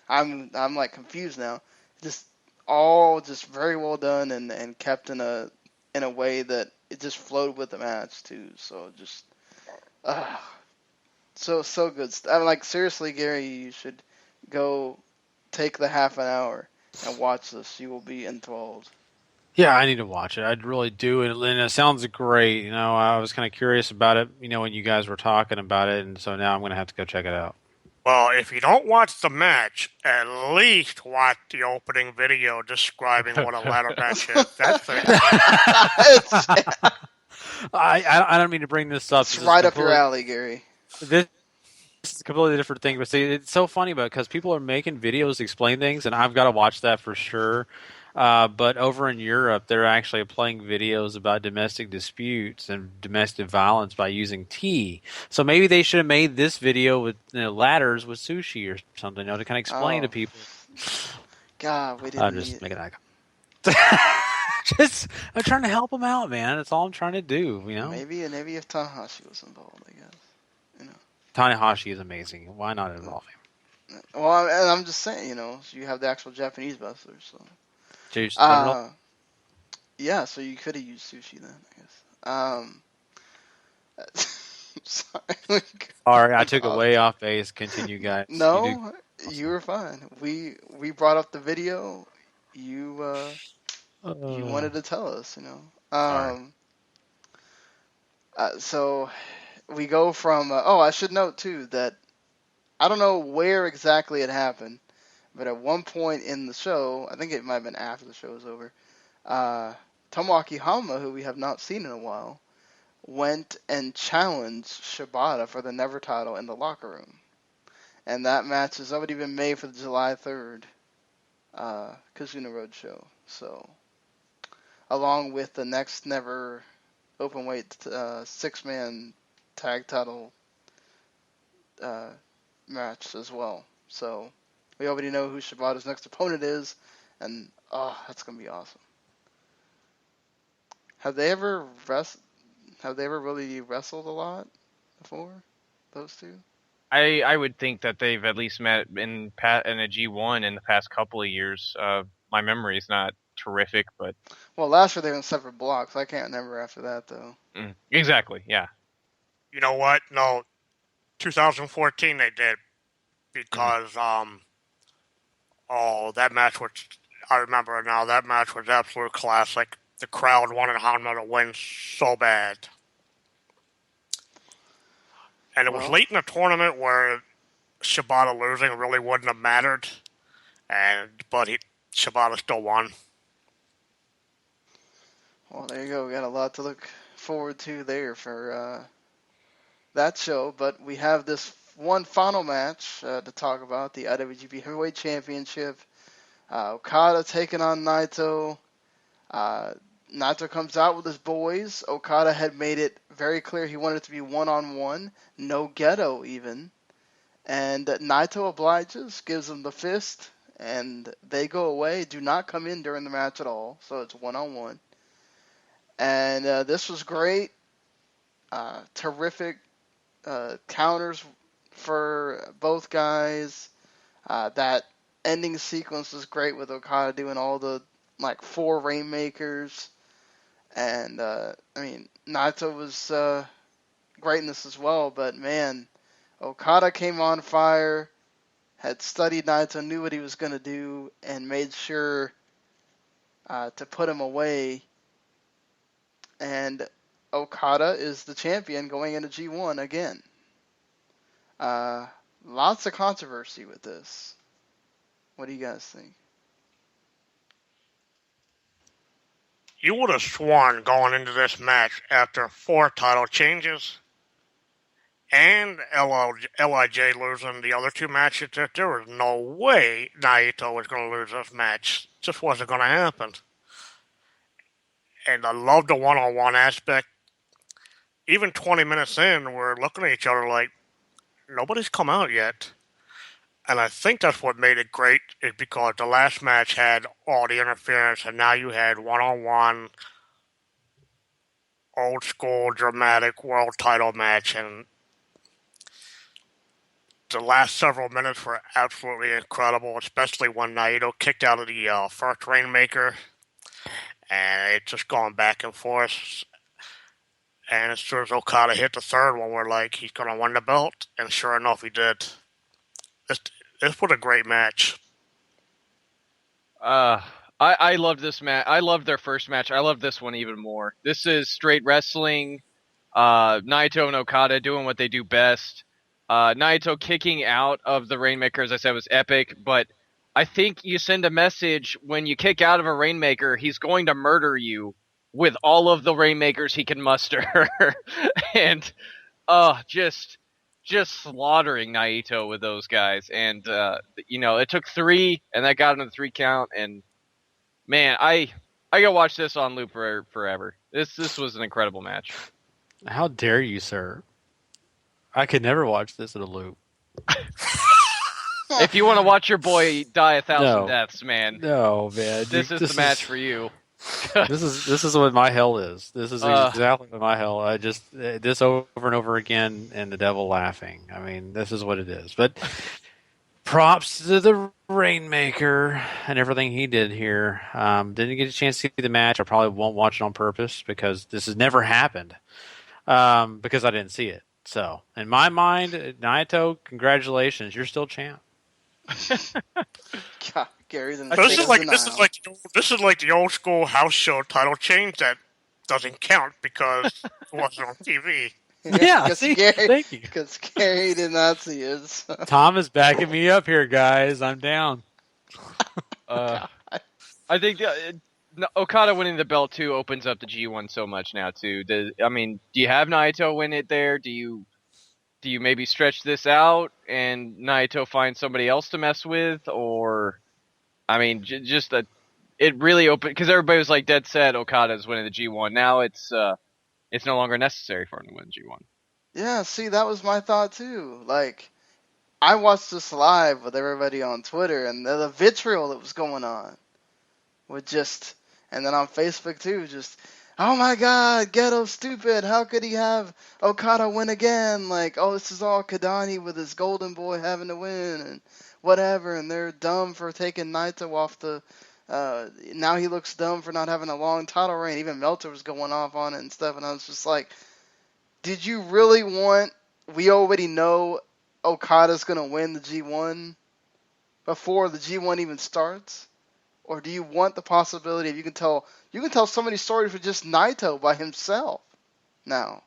I'm like confused now. Just all just very well done and kept in a way that it just flowed with the match too. So just so good. I'm like, seriously, Gary, you should go take the half an hour and watch this. You will be enthralled. Yeah, I need to watch it. I really do, and it sounds great. I was kind of curious about it, when you guys were talking about it, and so now I'm going to have to go check it out. Well, if you don't watch the match, at least watch the opening video describing what a ladder match is. That's it. I don't mean to bring this up. It's right up your alley, Gary. This is a completely different thing, but see, it's so funny because people are making videos to explain things, and I've got to watch that for sure. But over in Europe, they're actually playing videos about domestic disputes and domestic violence by using tea. So maybe they should have made this video with ladders with sushi or something, to kind of explain to people. God, we didn't. I'm just making that. I'm trying to help them out, man. That's all I'm trying to do. Maybe if Tanahashi was involved, I guess. Tanahashi is amazing. Why not involve him? Well, and I'm just saying, you have the actual Japanese wrestlers, so. Yeah, so you could have used sushi then, I guess. Sorry. Sorry, I took it way off base. Continue, guys. No, you were fine. We brought up the video. You wanted to tell us, So we go from. I should note too that I don't know where exactly it happened, But at one point in the show, I think it might have been after the show was over, Tomoaki Hama, who we have not seen in a while, went and challenged Shibata for the Never title in the locker room. And that match has already been made for the July 3rd Kazuna Road show. So, along with the next Never Openweight 6-man tag title match as well. So, we already know who Shibata's next opponent is, and that's gonna be awesome. Have they ever really wrestled a lot before, those two? I would think that they've at least met in a G1 in the past couple of years. My memory is not terrific, but well, last year they were in separate blocks. I can't remember after that though. Exactly, yeah. You know what? No, 2014 they did because that match was, I remember now, that match was absolute classic. The crowd wanted Hanma to win so bad. And it was late in the tournament where Shibata losing really wouldn't have mattered, but Shibata still won. Well, there you go. We got a lot to look forward to there for that show. But we have this one final match to talk about, the IWGP Heavyweight Championship. Okada taking on Naito. Naito comes out with his boys. Okada had made it very clear he wanted it to be one-on-one, no ghetto even. And Naito obliges, gives them the fist, and they go away, do not come in during the match at all, so it's one-on-one. And this was great. Terrific counters for both guys. That ending sequence was great with Okada doing all the 4 Rainmakers. And, Naito was great in this as well, but man, Okada came on fire, had studied Naito, knew what he was going to do, and made sure to put him away. And Okada is the champion going into G1 again. Lots of controversy with this. What do you guys think? You would have sworn going into this match after 4 title changes and LIJ losing the other 2 matches that there was no way Naito was going to lose this match. It just wasn't going to happen. And I love the one-on-one aspect. Even 20 minutes in, we're looking at each other like, nobody's come out yet. And I think that's what made it great, is because the last match had all the interference, and now you had one-on-one, old-school, dramatic world title match, and the last several minutes were absolutely incredible, especially when Naito kicked out of the first Rainmaker, and it just going back and forth. And as soon as Okada hit the third one, we're like, he's going to win the belt, and sure enough, he did. This was a great match. I loved this match. I loved their first match. I love this one even more. This is straight wrestling. Naito and Okada doing what they do best. Naito kicking out of the Rainmaker, as I said, was epic. But I think you send a message when you kick out of a Rainmaker, he's going to murder you with all of the Rainmakers he can muster. And just slaughtering Naito with those guys. And, it took 3, and that got him to the 3 count. And, man, I could watch this on loop forever. This was an incredible match. How dare you, sir? I could never watch this in a loop. If you want to watch your boy die 1,000 deaths, man. No, man. This is the match for you. This is what my hell is. This is exactly what my hell. I just this over and over again, and the devil laughing. I mean, this is what it is. But props to the Rainmaker and everything he did here. Didn't get a chance to see the match. I probably won't watch it on purpose because this has never happened. Because I didn't see it. So in my mind, Naito, congratulations, you're still champ. God, Gary, this is like the old school house show title change that doesn't count because it wasn't on TV. Yeah, see, thank you. Because Gary did not see it. So. Tom is backing me up here, guys. I'm down. I think Okada winning the belt too opens up the G1 so much now too. Do you have Naito win it there? Do you maybe stretch this out and Naito find somebody else to mess with, or just that it really opened because everybody was like dead set Okada's winning the G1. Now it's no longer necessary for him to win G1. Yeah, see, that was my thought too. Like, I watched this live with everybody on Twitter, and the vitriol that was going on would just, and then on Facebook too, just, oh my God, Ghetto stupid. How could he have Okada win again? Like, oh, this is all Kadani with his golden boy having to win and whatever, and they're dumb for taking Naito off the. Now he looks dumb for not having a long title reign. Even Meltzer was going off on it and stuff, and I was just like, did you really want? We already know Okada's gonna win the G1 before the G1 even starts, or do you want the possibility of you can tell so many stories with just Naito by himself now?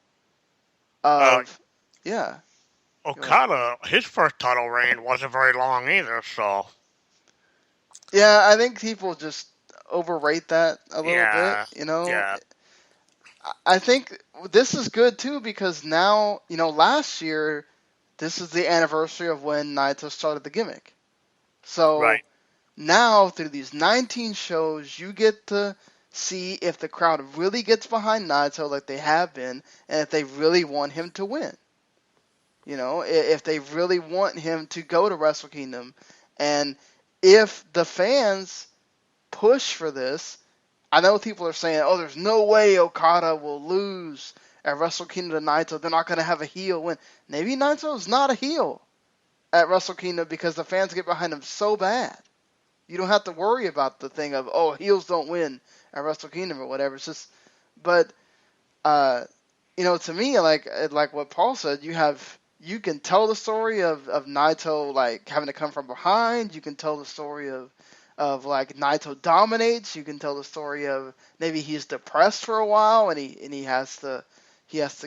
Yeah. Okada, his first title reign wasn't very long either, so. Yeah, I think people just overrate that a little bit, Yeah. I think this is good too because now, last year, this is the anniversary of when Naito started the gimmick. So Right. now through these 19 shows, you get to see if the crowd really gets behind Naito like they have been, and if they really want him to win. If they really want him to go to Wrestle Kingdom, and if the fans push for this. I know people are saying, oh, there's no way Okada will lose at Wrestle Kingdom to Naito. They're not going to have a heel win. Maybe Naito's not a heel at Wrestle Kingdom because the fans get behind him so bad. You don't have to worry about the thing of, oh, heels don't win at Wrestle Kingdom or whatever. It's just, but, to me, like what Paul said, you can tell the story of Naito, like, having to come from behind. You can tell the story of like Naito dominates. You can tell the story of maybe he's depressed for a while and he has to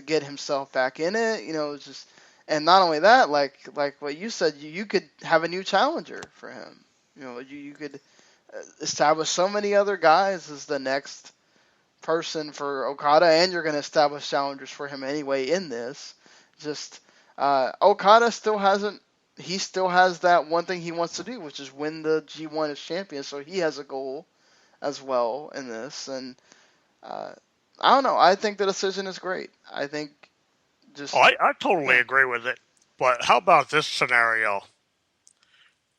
get himself back in it. It's just, and not only that, like what you said, you could have a new challenger for him. You could establish so many other guys as the next person for Okada, and you're going to establish challengers for him anyway in this. Just Okada still hasn't. He still has that one thing he wants to do, which is win the G1 as champion. So he has a goal as well in this. And I don't know. I think the decision is great. I think just... I totally agree with it. But how about this scenario?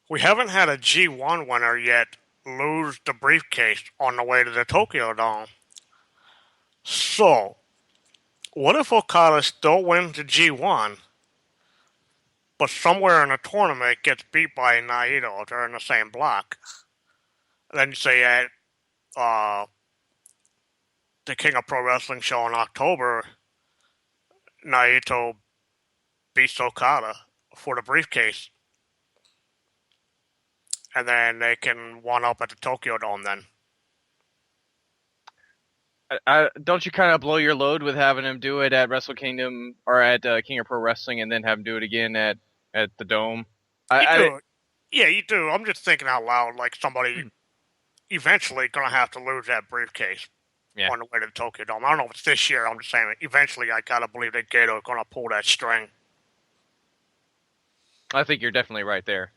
We haven't had a G1 winner yet lose the briefcase on the way to the Tokyo Dome. So, what if Okada still wins the G1, but somewhere in the tournament gets beat by Naito if they're in the same block? Then you say at the King of Pro Wrestling show in October, Naito beats Okada for the briefcase. And then they can one up at the Tokyo Dome then. Don't you kind of blow your load with having him do it at Wrestle Kingdom or at King of Pro Wrestling and then have him do it again at the Dome? Yeah, you do. I'm just thinking out loud, like somebody eventually going to have to lose that briefcase on the way to the Tokyo Dome. I don't know if it's this year. I'm just saying eventually I got to believe that Gato is going to pull that string. I think you're definitely right there.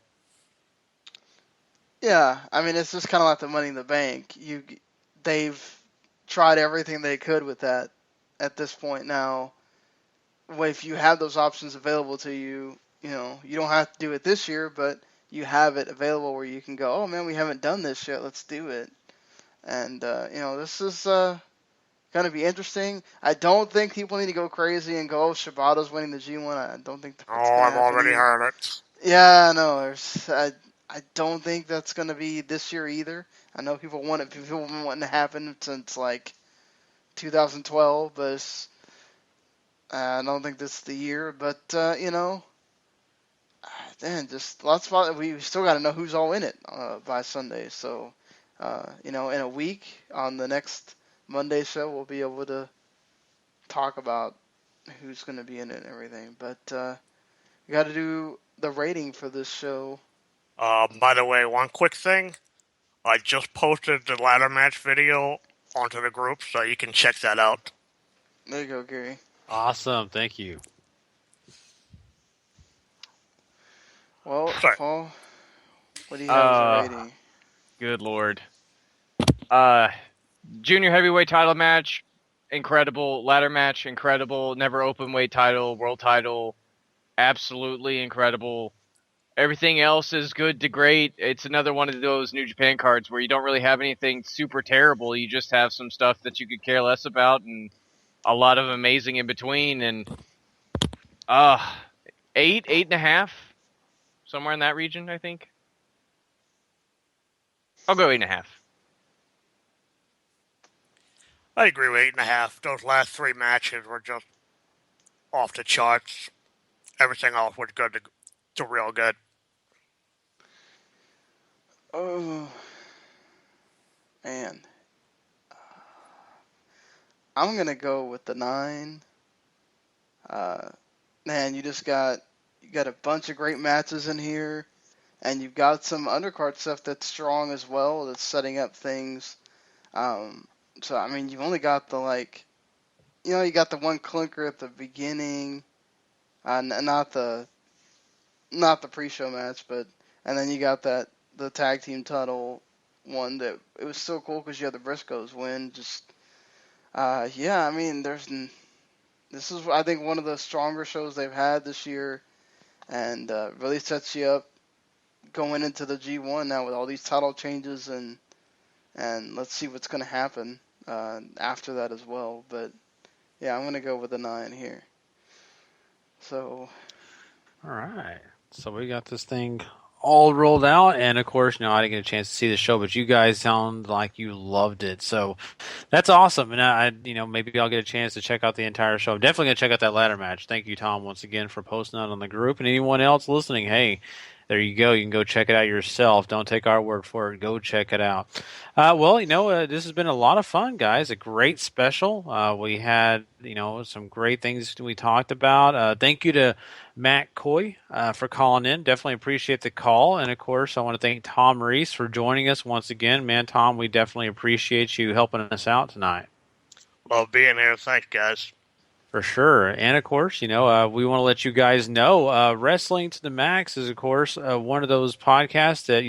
Yeah, I mean, it's just kind of like the Money in the Bank. They've tried everything they could with that at this point now. If you have those options available to you, you don't have to do it this year, but you have it available where you can go, oh man, we haven't done this yet, let's do it. And, this is going to be interesting. I don't think people need to go crazy and go, oh, Shibata's winning the G1. I don't think that's I've already heard it. Yeah, no, I don't think that's going to be this year either. I know people want it. People have been wanting to happen since like 2012, but I don't think this is the year. But just lots of we still got to know who's all in it by Sunday. So in a week on the next Monday show, we'll be able to talk about who's going to be in it and everything. But we got to do the rating for this show. By the way, one quick thing. I just posted the ladder match video onto the group, so you can check that out. There you go, Gary. Awesome. Thank you. Well, Sorry. Paul, what do you have as a rating? Good Lord. Junior heavyweight title match, incredible. Ladder match, incredible. Never open weight title, world title, absolutely incredible. Everything else is good to great. It's another one of those New Japan cards where you don't really have anything super terrible. You just have some stuff that you could care less about and a lot of amazing in between. And 8.5, somewhere in that region, I think. I'll go 8.5. I agree with 8.5. Those last 3 matches were just off the charts. Everything else was good to real good. Oh, man. I'm going to go with the 9. Man, you got a bunch of great matches in here, and you've got some undercard stuff that's strong as well, that's setting up things. So, I mean, you've only got the, you got the one clinker at the beginning, not the pre-show match, and then you got the tag team title one that it was so cool because you had the Briscoes win. Yeah, I mean, this is, I think, one of the stronger shows they've had this year, and really sets you up going into the G1 now with all these title changes, and let's see what's going to happen after that as well. But yeah, I'm going to go with a 9 here. So, all right. So we got this thing all rolled out, and of course, I didn't get a chance to see the show, but you guys sound like you loved it, so that's awesome. And I maybe I'll get a chance to check out the entire show. I'm definitely gonna check out that ladder match. Thank you, Tom, once again for posting that on the group, and anyone else listening, hey, there you go. You can go check it out yourself. Don't take our word for it. Go check it out. This has been a lot of fun, guys. A great special. We had, some great things we talked about. Thank you to Matt Coy for calling in. Definitely appreciate the call. And, of course, I want to thank Tom Reese for joining us once again. Man, Tom, we definitely appreciate you helping us out tonight. Love being here. Thanks, guys. For sure. And, of course, we want to let you guys know, Wrestling to the Max is, of course, one of those podcasts that,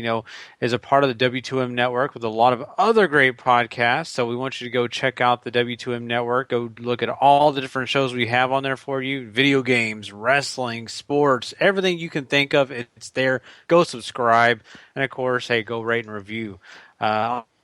is a part of the W2M network with a lot of other great podcasts. So we want you to go check out the W2M network. Go look at all the different shows we have on there for you. Video games, wrestling, sports, everything you can think of, it's there. Go subscribe. And, of course, hey, go rate and review.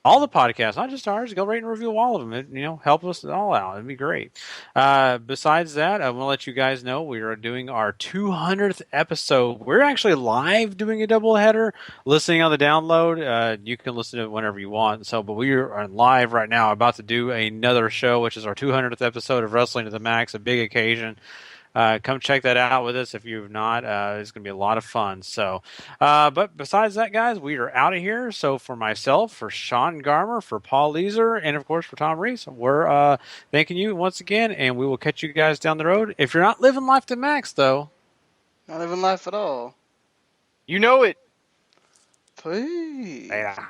All the podcasts, not just ours. Go rate and review all of them. Help us all out. It'd be great. Besides that, I want to let you guys know we are doing our 200th episode. We're actually live doing a doubleheader. Listening on the download, you can listen to it whenever you want. But we are live right now, about to do another show, which is our 200th episode of Wrestling to the Max, a big occasion. Come check that out with us if you've not. It's going to be a lot of fun. So, but besides that, guys, we are out of here. So for myself, for Sean Garmer, for Paul Leeser, and of course for Tom Reese, we're thanking you once again, and we will catch you guys down the road. If you're not living life to max, though. Not living life at all. You know it. Please. Yeah.